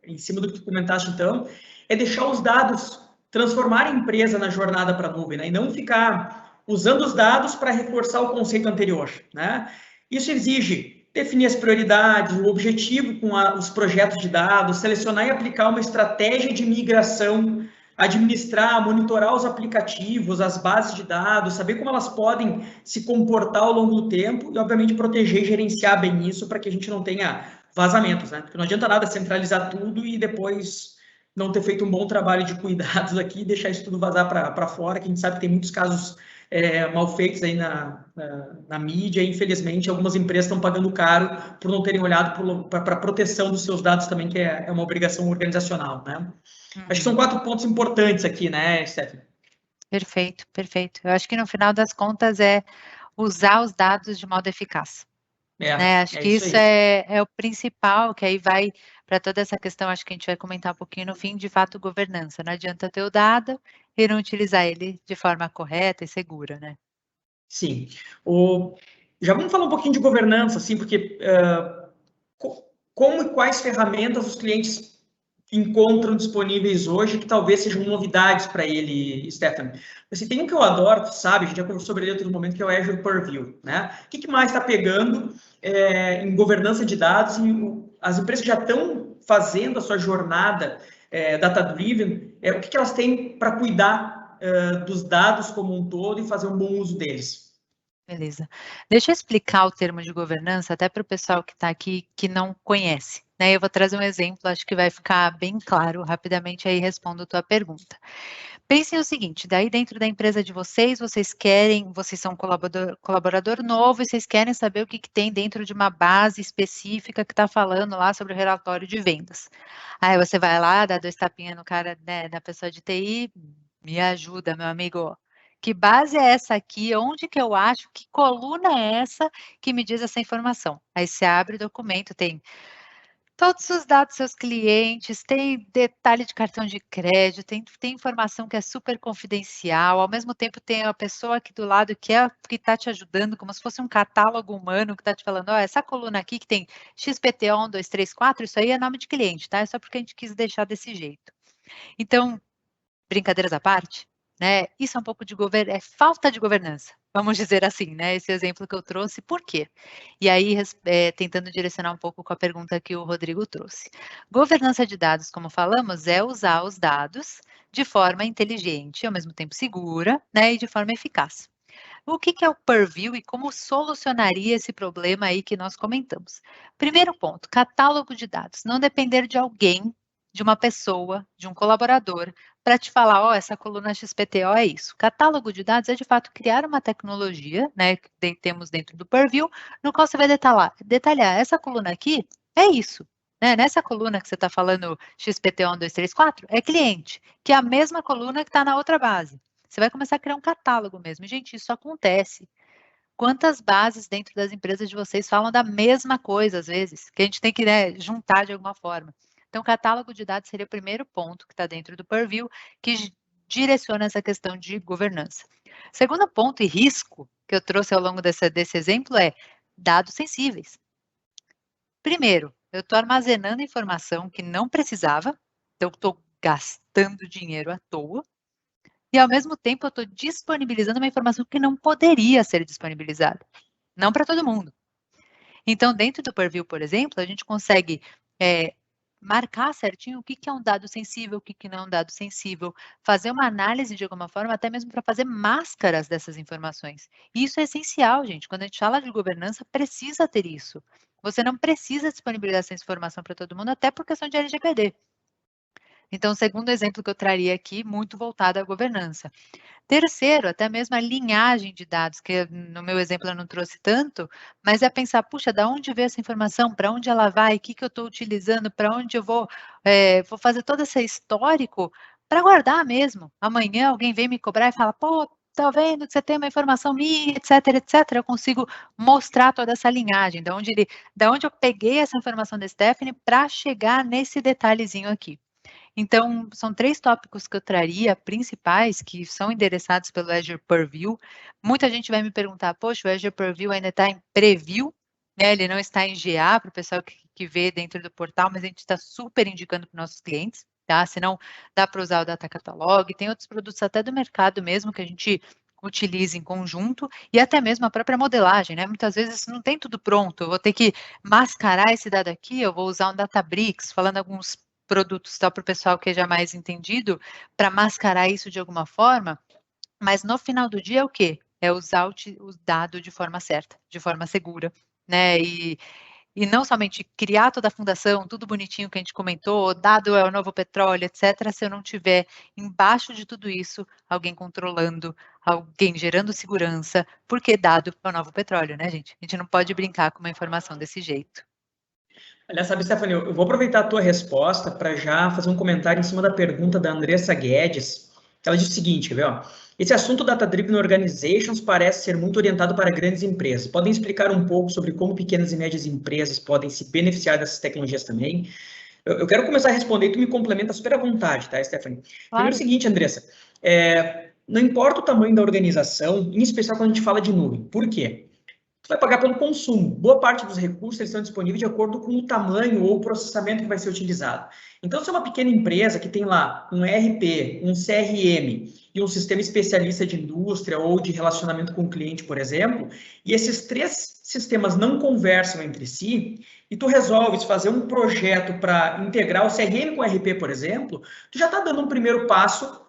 em cima do que tu comentaste então, é deixar os dados transformar a empresa na jornada para a nuvem, né? E não ficar usando os dados para reforçar o conceito anterior, né? Isso exige definir as prioridades, o objetivo com os projetos de dados, selecionar e aplicar uma estratégia de migração, administrar, monitorar os aplicativos, as bases de dados, saber como elas podem se comportar ao longo do tempo e, obviamente, proteger e gerenciar bem isso para que a gente não tenha vazamentos, né? Porque não adianta nada centralizar tudo e depois não ter feito um bom trabalho de cuidados aqui e deixar isso tudo vazar para fora, que a gente sabe que tem muitos casos mal feitos aí na mídia e, infelizmente, algumas empresas estão pagando caro por não terem olhado para a proteção dos seus dados também, que é uma obrigação organizacional, né? Acho que são 4 pontos importantes aqui, né, Stephanie? Perfeito, perfeito. Eu acho que no final das contas é usar os dados de modo eficaz. Né? Acho que isso é o principal, que aí vai para toda essa questão, acho que a gente vai comentar um pouquinho no fim, de fato, governança. Não adianta ter o dado e não utilizar ele de forma correta e segura, né? Sim. Já vamos falar um pouquinho de governança, assim, porque como e quais ferramentas os clientes encontram disponíveis hoje que talvez sejam novidades para ele, Stephanie? Assim, tem um que eu adoro, sabe? A gente já conversou sobre ele em outro momento, que é o Azure Purview, né? O que mais está pegando em governança de dados? E as empresas já estão fazendo a sua jornada data-driven, o que elas têm para cuidar dos dados como um todo e fazer um bom uso deles? Beleza. Deixa eu explicar o termo de governança até para o pessoal que está aqui que não conhece, né? Eu vou trazer um exemplo, acho que vai ficar bem claro rapidamente, aí respondo a tua pergunta. Pensem o seguinte, daí dentro da empresa de vocês, vocês são um colaborador novo e vocês querem saber o que tem dentro de uma base específica que está falando lá sobre o relatório de vendas. Aí você vai lá, dá 2 tapinhas no cara, né, da pessoa de TI, me ajuda, meu amigo. Que base é essa aqui? Onde que eu acho? Que coluna é essa que me diz essa informação? Aí você abre o documento, tem todos os dados dos seus clientes, tem detalhe de cartão de crédito, tem informação que é super confidencial, ao mesmo tempo tem a pessoa aqui do lado que está te ajudando, como se fosse um catálogo humano que está te falando, ó, essa coluna aqui que tem XPTO 1, 2, 3, 4, isso aí é nome de cliente, tá? É só porque a gente quis deixar desse jeito. Então, brincadeiras à parte, né? Isso é um pouco de falta de governança, vamos dizer assim, né? Esse exemplo que eu trouxe, por quê? E aí, tentando direcionar um pouco com a pergunta que o Rodrigo trouxe. Governança de dados, como falamos, é usar os dados de forma inteligente, ao mesmo tempo segura, né? E de forma eficaz. O que é o Purview e como solucionaria esse problema aí que nós comentamos? Primeiro ponto, catálogo de dados. Não depender de alguém, de uma pessoa, de um colaborador, para te falar, ó, essa coluna XPTO é isso. Catálogo de dados é, de fato, criar uma tecnologia, né, que temos dentro do Purview, no qual você vai detalhar essa coluna aqui é isso. Né? Nessa coluna que você está falando XPTO 1, 2, 3, 4, é cliente, que é a mesma coluna que está na outra base. Você vai começar a criar um catálogo mesmo. Gente, isso acontece. Quantas bases dentro das empresas de vocês falam da mesma coisa, às vezes, que a gente tem que, né, juntar de alguma forma. Então, o catálogo de dados seria o primeiro ponto que está dentro do Purview, que direciona essa questão de governança. Segundo ponto e risco que eu trouxe ao longo desse exemplo é dados sensíveis. Primeiro, eu estou armazenando informação que não precisava, então estou gastando dinheiro à toa, e ao mesmo tempo eu estou disponibilizando uma informação que não poderia ser disponibilizada. Não para todo mundo. Então, dentro do Purview, por exemplo, a gente consegue marcar certinho o que é um dado sensível, o que não é um dado sensível, fazer uma análise de alguma forma, até mesmo para fazer máscaras dessas informações. E isso é essencial, gente. Quando a gente fala de governança, precisa ter isso. Você não precisa disponibilizar essa informação para todo mundo, até por questão de LGPD. Então, o segundo exemplo que eu traria aqui, muito voltado à governança. Terceiro, até mesmo a linhagem de dados, que no meu exemplo eu não trouxe tanto, mas é pensar, puxa, da onde veio essa informação, para onde ela vai, o que eu estou utilizando, para onde eu vou fazer todo esse histórico para guardar mesmo. Amanhã alguém vem me cobrar e fala, pô, tá vendo que você tem uma informação minha, etc, etc. Eu consigo mostrar toda essa linhagem, da onde eu peguei essa informação da Stephanie para chegar nesse detalhezinho aqui. Então, são 3 tópicos que eu traria, principais, que são endereçados pelo Azure Purview. Muita gente vai me perguntar, poxa, o Azure Purview ainda está em preview, né? Ele não está em GA, para o pessoal que vê dentro do portal, mas a gente está super indicando para os nossos clientes, tá? Se não, dá para usar o Data Catalog, tem outros produtos até do mercado mesmo que a gente utiliza em conjunto, e até mesmo a própria modelagem, né? Muitas vezes não tem tudo pronto, eu vou ter que mascarar esse dado aqui, eu vou usar um Databricks, falando alguns produtos só para o pessoal que é já mais entendido, para mascarar isso de alguma forma, mas no final do dia é o quê? É usar o dado de forma certa, de forma segura, né? E não somente criar toda a fundação, tudo bonitinho que a gente comentou, dado é o novo petróleo, etc., se eu não tiver embaixo de tudo isso alguém controlando, alguém gerando segurança, porque dado é o novo petróleo, né, gente? A gente não pode brincar com uma informação desse jeito. Aliás, sabe, Stephanie, eu vou aproveitar a tua resposta para já fazer um comentário em cima da pergunta da Andressa Guedes. Ela diz o seguinte, quer ver, ó? Esse assunto Data-Driven Organizations parece ser muito orientado para grandes empresas. Podem explicar um pouco sobre como pequenas e médias empresas podem se beneficiar dessas tecnologias também? Eu quero começar a responder e tu me complementa super à vontade, tá, Stephanie? Claro. Primeiro o seguinte, Andressa, não importa o tamanho da organização, em especial quando a gente fala de nuvem. Por quê? Tu vai pagar pelo consumo. Boa parte dos recursos estão disponíveis de acordo com o tamanho ou o processamento que vai ser utilizado. Então, se é uma pequena empresa que tem lá um ERP, um CRM e um sistema especialista de indústria ou de relacionamento com o cliente, por exemplo, e esses 3 sistemas não conversam entre si, e tu resolves fazer um projeto para integrar o CRM com o ERP, por exemplo, tu já está dando um primeiro passo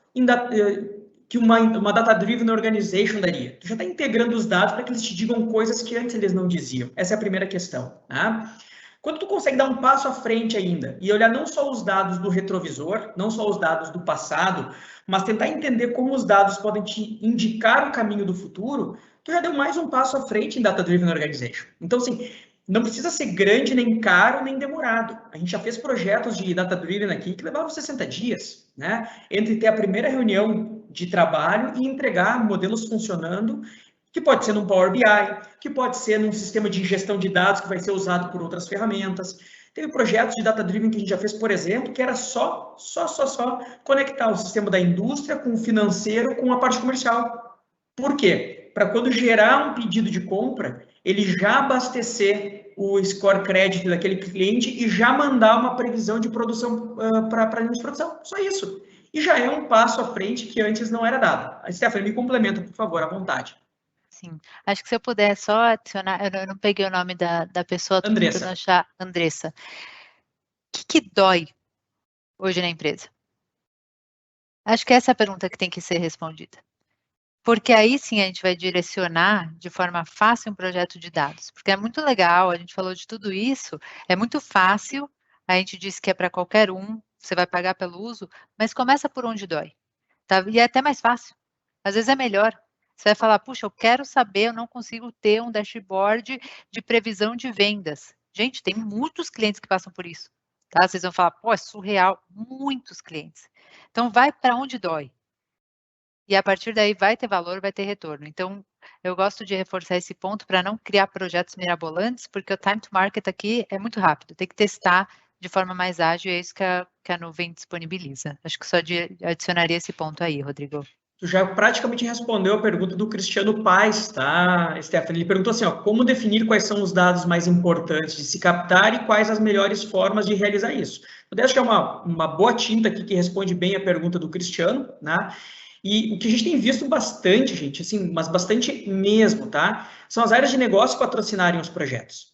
que uma Data-Driven Organization daria. Tu já está integrando os dados para que eles te digam coisas que antes eles não diziam. Essa é a primeira questão. Tá? Quando tu consegue dar um passo à frente ainda e olhar não só os dados do retrovisor, não só os dados do passado, mas tentar entender como os dados podem te indicar o caminho do futuro, tu já deu mais um passo à frente em Data-Driven Organization. Então, assim, não precisa ser grande, nem caro, nem demorado. A gente já fez projetos de Data-Driven aqui que levavam 60 dias, né? Entre ter a primeira reunião de trabalho e entregar modelos funcionando, que pode ser num Power BI, que pode ser num sistema de ingestão de dados que vai ser usado por outras ferramentas. Teve projetos de Data-Driven que a gente já fez, por exemplo, que era só conectar o sistema da indústria com o financeiro com a parte comercial. Por quê? Para quando gerar um pedido de compra, ele já abastecer o score crédito daquele cliente e já mandar uma previsão de produção para a linha de produção. Só isso. E já é um passo à frente que antes não era dado. A Stephanie, me complementa, por favor, à vontade. Sim, acho que se eu puder só adicionar, eu não peguei o nome da pessoa, estou tentando achar, Andressa. O que dói hoje na empresa? Acho que essa é a pergunta que tem que ser respondida. Porque aí sim a gente vai direcionar de forma fácil um projeto de dados. Porque é muito legal, a gente falou de tudo isso, é muito fácil, a gente disse que é para qualquer um, você vai pagar pelo uso, mas começa por onde dói. Tá? E é até mais fácil. Às vezes é melhor. Você vai falar, puxa, eu quero saber, eu não consigo ter um dashboard de previsão de vendas. Gente, tem muitos clientes que passam por isso. Tá? Vocês vão falar, pô, é surreal. Muitos clientes. Então, vai para onde dói. E a partir daí vai ter valor, vai ter retorno. Então, eu gosto de reforçar esse ponto para não criar projetos mirabolantes, porque o time to market aqui é muito rápido. Tem que testar, de forma mais ágil, é isso que a nuvem disponibiliza. Acho que só adicionaria esse ponto aí, Rodrigo. Tu já praticamente respondeu a pergunta do Cristiano Paes, tá, Stephanie? Ele perguntou assim, ó, como definir quais são os dados mais importantes de se captar e quais as melhores formas de realizar isso? Eu acho que é uma boa tinta aqui que responde bem a pergunta do Cristiano, né? E o que a gente tem visto bastante, gente, assim, mas bastante mesmo, tá? São as áreas de negócio patrocinarem os projetos.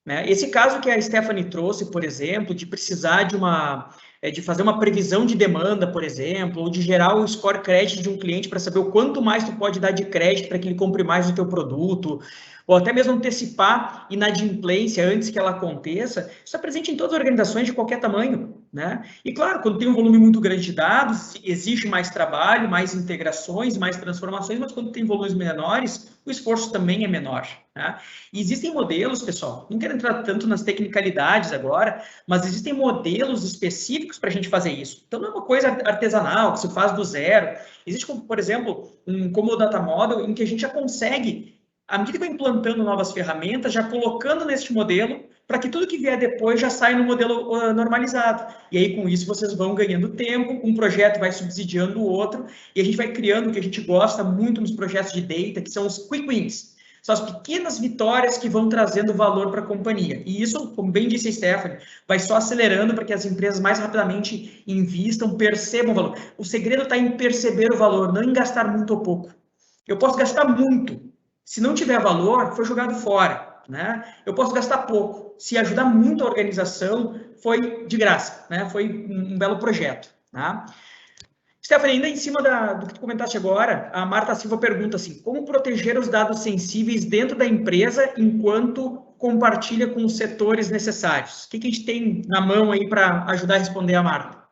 Né? Esse caso que a Stephanie trouxe, por exemplo, de precisar de fazer uma previsão de demanda, por exemplo, ou de gerar o score credit de um cliente para saber o quanto mais tu pode dar de crédito para que ele compre mais o teu produto, ou até mesmo antecipar inadimplência antes que ela aconteça, isso está presente em todas as organizações de qualquer tamanho, né? E claro, quando tem um volume muito grande de dados, exige mais trabalho, mais integrações, mais transformações, mas quando tem volumes menores, o esforço também é menor, né? E existem modelos, pessoal, não quero entrar tanto nas tecnicalidades agora, mas existem modelos específicos para a gente fazer isso. Então, não é uma coisa artesanal, que se faz do zero. Existe, por exemplo, um Common Data Model, em que a gente já consegue, à medida que vai implantando novas ferramentas, já colocando neste modelo, para que tudo que vier depois já saia no modelo normalizado. E aí, com isso, vocês vão ganhando tempo, um projeto vai subsidiando o outro, e a gente vai criando o que a gente gosta muito nos projetos de data, que são os quick wins. São as pequenas vitórias que vão trazendo valor para a companhia. E isso, como bem disse a Stephanie, vai só acelerando para que as empresas mais rapidamente invistam, percebam o valor. O segredo está em perceber o valor, não em gastar muito ou pouco. Eu posso gastar muito. Se não tiver valor, foi jogado fora. Né? Eu posso gastar pouco. Se ajudar muito a organização, foi de graça. Né? Foi um belo projeto. Tá? Stephanie, ainda em cima do que tu comentaste agora, a Marta Silva pergunta assim, como proteger os dados sensíveis dentro da empresa enquanto compartilha com os setores necessários? O que a gente tem na mão aí para ajudar a responder a Marta?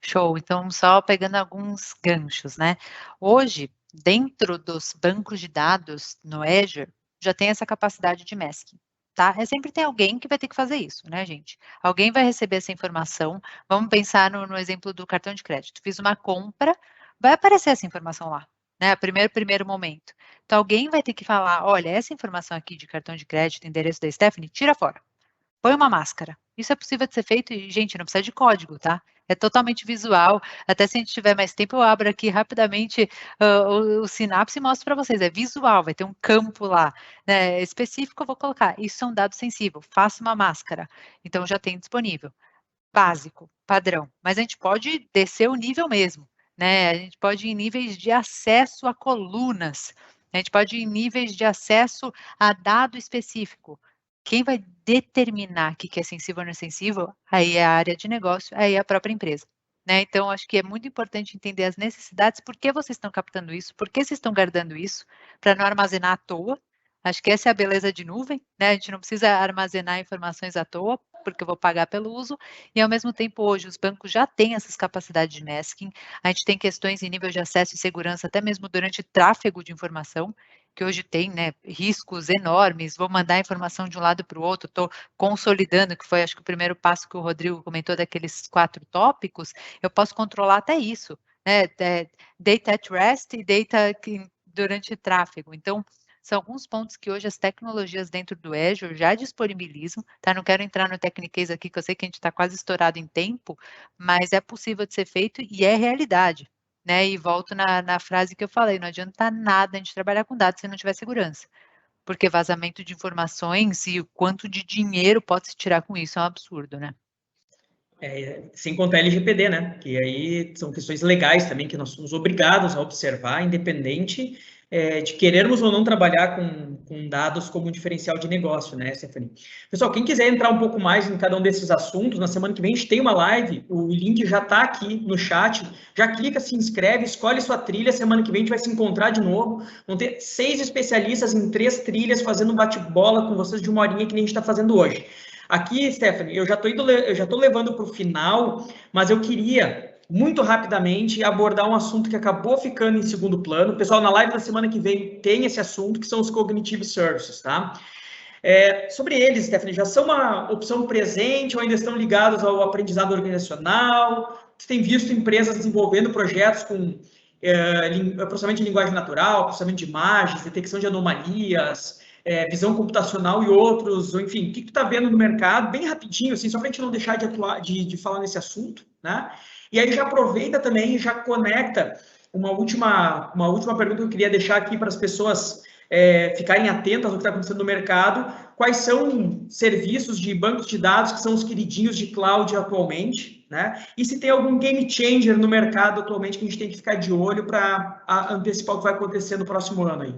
Show, então só pegando alguns ganchos, né? Hoje, dentro dos bancos de dados no Azure, já tem essa capacidade de masking. Tá? Sempre tem alguém que vai ter que fazer isso, né, gente? Alguém vai receber essa informação. Vamos pensar no exemplo do cartão de crédito. Fiz uma compra, vai aparecer essa informação lá, né? Primeiro momento. Então, alguém vai ter que falar: olha, essa informação aqui de cartão de crédito, endereço da Stephanie, tira fora. Põe uma máscara. Isso é possível de ser feito e, gente, não precisa de código, tá? É totalmente visual. Até se a gente tiver mais tempo, eu abro aqui rapidamente o Synapse e mostro para vocês. É visual, vai ter um campo lá, né, específico. Eu vou colocar. Isso é um dado sensível. Faça uma máscara. Então, já tem disponível. Básico, padrão. Mas a gente pode descer o nível mesmo, né? A gente pode ir em níveis de acesso a colunas. A gente pode ir em níveis de acesso a dado específico. Quem vai determinar o que é sensível ou não é sensível, aí é a área de negócio, aí é a própria empresa. Né? Então, acho que é muito importante entender as necessidades, por que vocês estão captando isso, por que vocês estão guardando isso, para não armazenar à toa. Acho que essa é a beleza de nuvem, né? A gente não precisa armazenar informações à toa, porque eu vou pagar pelo uso, e ao mesmo tempo hoje os bancos já têm essas capacidades de masking, a gente tem questões em nível de acesso e segurança, até mesmo durante tráfego de informação, que hoje tem, né, riscos enormes, vou mandar informação de um lado para o outro, estou consolidando, que foi acho que o primeiro passo que o Rodrigo comentou daqueles 4 tópicos, eu posso controlar até isso, né, data at rest e data durante tráfego, então são alguns pontos que hoje as tecnologias dentro do Azure já disponibilizam, tá? Não quero entrar no Techniquez aqui, que eu sei que a gente está quase estourado em tempo, mas é possível de ser feito e é realidade, né? E volto na frase que eu falei, não adianta nada a gente trabalhar com dados se não tiver segurança, porque vazamento de informações e o quanto de dinheiro pode se tirar com isso é um absurdo, né? Sem contar LGPD, né? Que aí são questões legais também que nós somos obrigados a observar, independente de querermos ou não trabalhar com dados como um diferencial de negócio, né, Stephanie? Pessoal, quem quiser entrar um pouco mais em cada um desses assuntos, na semana que vem a gente tem uma live, o link já está aqui no chat, já clica, se inscreve, escolhe sua trilha, semana que vem a gente vai se encontrar de novo, vão ter 6 especialistas em 3 trilhas fazendo um bate-bola com vocês de 1 horinha que nem a gente está fazendo hoje. Aqui, Stephanie, eu já estou levando para o final, mas eu queria muito rapidamente abordar um assunto que acabou ficando em segundo plano. Pessoal, na live da semana que vem tem esse assunto, que são os Cognitive Services, tá? Sobre eles, Stephanie, já são uma opção presente ou ainda estão ligados ao aprendizado organizacional? Você tem visto empresas desenvolvendo projetos com processamento de linguagem natural, processamento de imagens, detecção de anomalias, visão computacional e outros, ou enfim, o que tu está vendo no mercado, bem rapidinho, assim, só para a gente não deixar de falar nesse assunto, né? E aí já aproveita também e já conecta uma última pergunta que eu queria deixar aqui para as pessoas ficarem atentas ao que está acontecendo no mercado. Quais são serviços de bancos de dados que são os queridinhos de cloud atualmente, né? E se tem algum game changer no mercado atualmente que a gente tem que ficar de olho para antecipar o que vai acontecer no próximo ano aí.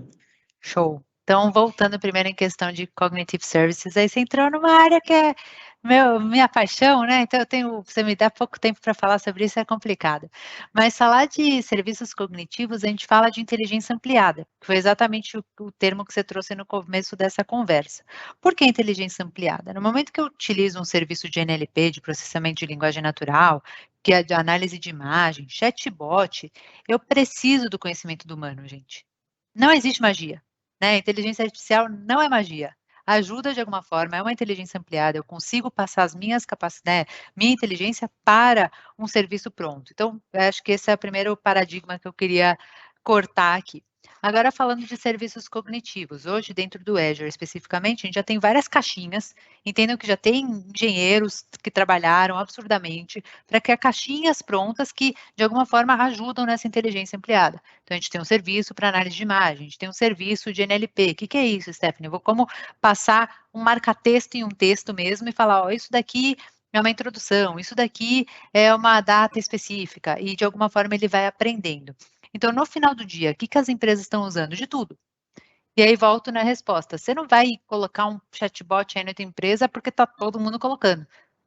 Show. Então, voltando primeiro em questão de Cognitive Services, aí você entrou numa área que é minha paixão, né? Então, você me dá pouco tempo para falar sobre isso, é complicado. Mas falar de serviços cognitivos, a gente fala de inteligência ampliada, que foi exatamente o termo que você trouxe no começo dessa conversa. Por que inteligência ampliada? No momento que eu utilizo um serviço de NLP, de processamento de linguagem natural, que é de análise de imagem, chatbot, eu preciso do conhecimento do humano, gente. Não existe magia. Né? Inteligência artificial não é magia. Ajuda de alguma forma, é uma inteligência ampliada, eu consigo passar as minhas capacidades, minha inteligência para um serviço pronto. Então, eu acho que esse é o primeiro paradigma que eu queria cortar aqui. Agora, falando de serviços cognitivos, hoje dentro do Azure especificamente, a gente já tem várias caixinhas, entendam que já tem engenheiros que trabalharam absurdamente para criar caixinhas prontas que, de alguma forma, ajudam nessa inteligência ampliada. Então, a gente tem um serviço para análise de imagem, a gente tem um serviço de NLP. O que é isso, Stephanie? Eu vou como passar um marca-texto em um texto mesmo e falar, ó, isso daqui é uma introdução, isso daqui é uma data específica, e de alguma forma ele vai aprendendo. Então, no final do dia, o que as empresas estão usando? De tudo. E aí volto na resposta. Você não vai colocar um chatbot aí na tua empresa porque está todo mundo colocando.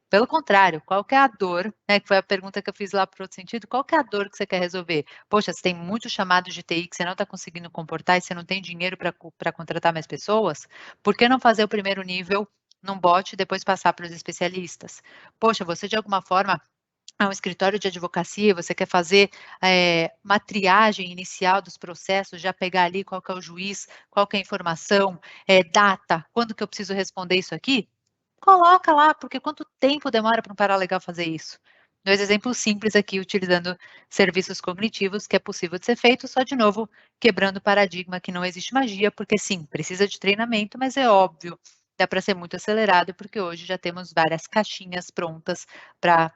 Pelo contrário, qual que é a dor, né, que foi a pergunta que eu fiz lá para o outro sentido, qual que é a dor que você quer resolver? Poxa, você tem muitos chamados de TI que você não está conseguindo comportar e você não tem dinheiro para contratar mais pessoas? Por que não fazer o primeiro nível num bot e depois passar para os especialistas? Poxa, você de alguma forma é um escritório de advocacia, você quer fazer uma triagem inicial dos processos, já pegar ali qual que é o juiz, qual que é a informação, data, quando que eu preciso responder isso aqui? Coloca lá, porque quanto tempo demora para um paralegal fazer isso? Dois exemplos simples aqui, utilizando serviços cognitivos, que é possível de ser feito, só de novo, quebrando o paradigma que não existe magia, porque sim, precisa de treinamento, mas é óbvio, dá para ser muito acelerado, porque hoje já temos várias caixinhas prontas para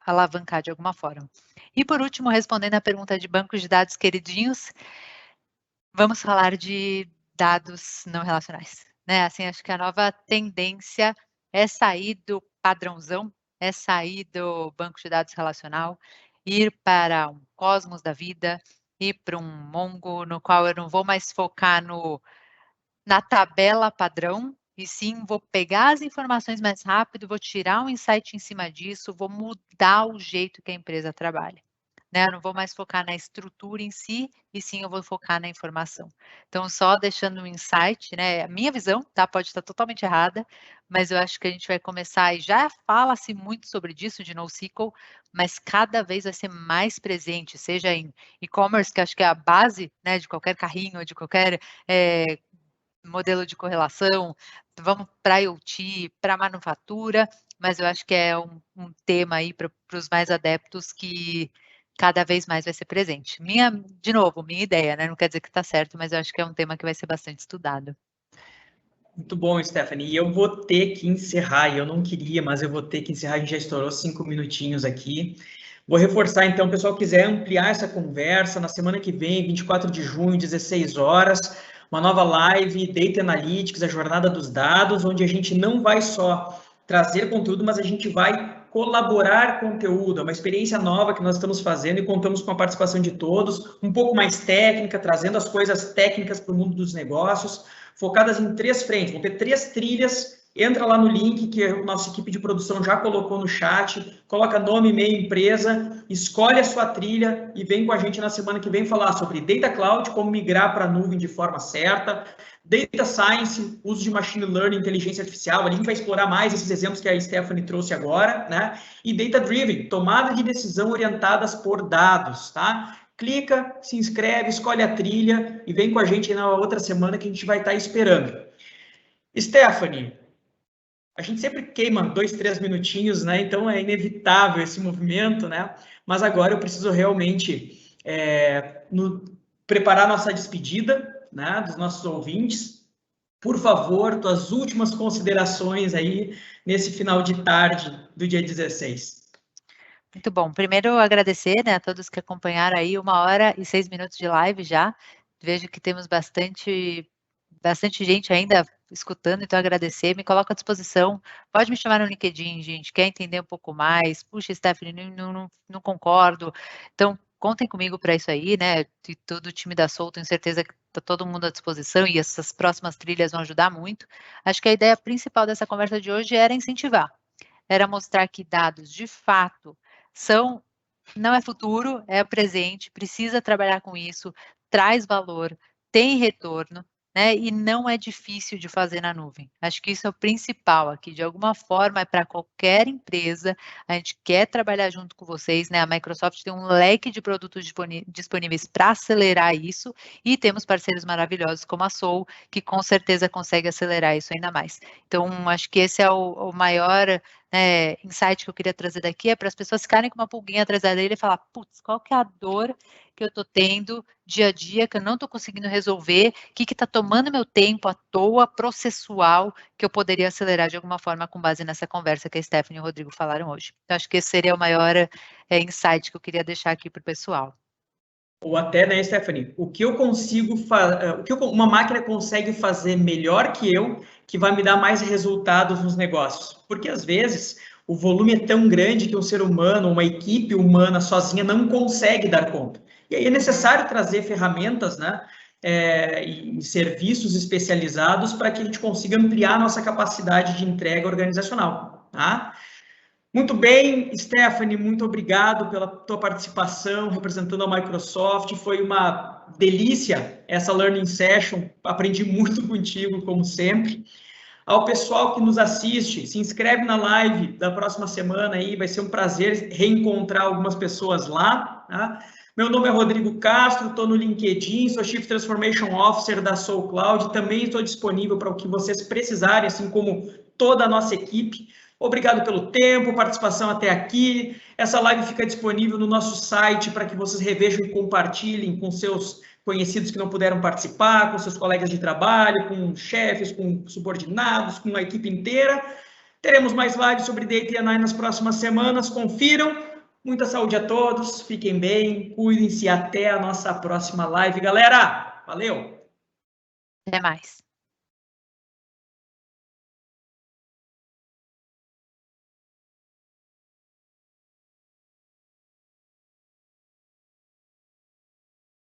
alavancar de alguma forma. E por último, respondendo à pergunta de bancos de dados queridinhos, vamos falar de dados não relacionais, né? Assim, acho que a nova tendência é sair do padrãozão, é sair do banco de dados relacional, ir para um Cosmos da vida, ir para um Mongo, no qual eu não vou mais focar na tabela padrão, e sim vou pegar as informações mais rápido, vou tirar um insight em cima disso, vou mudar o jeito que a empresa trabalha. Né? Eu não vou mais focar na estrutura em si, e sim eu vou focar na informação. Então, só deixando um insight, né? A minha visão, tá? Pode estar totalmente errada, mas eu acho que a gente vai começar, e já fala-se muito sobre disso de NoSQL, mas cada vez vai ser mais presente, seja em e-commerce, que acho que é a base, né, de qualquer carrinho, de qualquer modelo de correlação, vamos para IoT, para manufatura, mas eu acho que é um tema aí para os mais adeptos que cada vez mais vai ser presente. De novo, minha ideia, né? Não quer dizer que está certo, mas eu acho que é um tema que vai ser bastante estudado. Muito bom, Stephanie. E eu vou ter que encerrar, e eu não queria, mas eu vou ter que encerrar, a gente já estourou 5 minutinhos aqui. Vou reforçar, então, o pessoal quiser ampliar essa conversa, na semana que vem, 24 de junho, 16 horas, uma nova live, Data Analytics, a jornada dos dados, onde a gente não vai só trazer conteúdo, mas a gente vai colaborar conteúdo, é uma experiência nova que nós estamos fazendo e contamos com a participação de todos, um pouco mais técnica, trazendo as coisas técnicas para o mundo dos negócios, focadas em 3 frentes, vão ter 3 trilhas. Entra lá no link que a nossa equipe de produção já colocou no chat, coloca nome, e-mail, empresa, escolhe a sua trilha e vem com a gente na semana que vem falar sobre Data Cloud, como migrar para a nuvem de forma certa, Data Science, uso de Machine Learning, inteligência artificial, a gente vai explorar mais esses exemplos que a Stephanie trouxe agora, né? E Data Driven, tomada de decisão orientadas por dados, tá? Clica, se inscreve, escolhe a trilha e vem com a gente na outra semana que a gente vai estar esperando. Stephanie, a gente sempre queima 2, 3 minutinhos, né? Então é inevitável esse movimento, né? Mas agora eu preciso realmente preparar nossa despedida, né? Dos nossos ouvintes. por favor, tuas últimas considerações aí nesse final de tarde do dia 16. Muito bom. Primeiro, agradecer, né, a todos que acompanharam aí 1h06 de live já. Vejo que temos bastante gente ainda escutando, então agradecer. Me coloco à disposição. Pode me chamar no LinkedIn, gente. Quer entender um pouco mais? Puxa, Stephanie, não concordo. Então, contem comigo para isso aí, né? E todo o time da Soul, tenho certeza que está todo mundo à disposição e essas próximas trilhas vão ajudar muito. Acho que a ideia principal dessa conversa de hoje era incentivar. Era mostrar que dados, de fato, não é futuro, é presente, precisa trabalhar com isso, traz valor, tem retorno, né? E não é difícil de fazer na nuvem. Acho que isso é o principal aqui, de alguma forma, é para qualquer empresa, a gente quer trabalhar junto com vocês, né? A Microsoft tem um leque de produtos disponíveis para acelerar isso, e temos parceiros maravilhosos como a Soul, que com certeza consegue acelerar isso ainda mais. Então, acho que esse é o maior insight que eu queria trazer daqui, é para as pessoas ficarem com uma pulguinha atrás da orelha e falar, putz, qual que é a dor que eu estou tendo dia a dia, que eu não estou conseguindo resolver, o que está tomando meu tempo à toa, processual, que eu poderia acelerar de alguma forma com base nessa conversa que a Stephanie e o Rodrigo falaram hoje. Então, acho que esse seria o maior insight que eu queria deixar aqui para o pessoal. Ou até, né, Stephanie, o que eu consigo fazer, o que uma máquina consegue fazer melhor que eu, que vai me dar mais resultados nos negócios. Porque às vezes o volume é tão grande que um ser humano, uma equipe humana sozinha não consegue dar conta. E aí é necessário trazer ferramentas, né, e serviços especializados para que a gente consiga ampliar a nossa capacidade de entrega organizacional, tá? Muito bem, Stephanie, muito obrigado pela tua participação representando a Microsoft. Foi uma delícia essa Learning Session. Aprendi muito contigo, como sempre. Ao pessoal que nos assiste, se inscreve na live da próxima semana aí. Vai ser um prazer reencontrar algumas pessoas lá. Tá? Meu nome é Rodrigo Castro, estou no LinkedIn, sou Chief Transformation Officer da Soul Cloud. Também estou disponível para o que vocês precisarem, assim como toda a nossa equipe. Obrigado pelo tempo, participação até aqui. Essa live fica disponível no nosso site para que vocês revejam e compartilhem com seus conhecidos que não puderam participar, com seus colegas de trabalho, com chefes, com subordinados, com a equipe inteira. Teremos mais lives sobre Data e AI nas próximas semanas. Confiram. Muita saúde a todos. Fiquem bem, cuidem-se. Até a nossa próxima live, galera. Valeu! Até mais.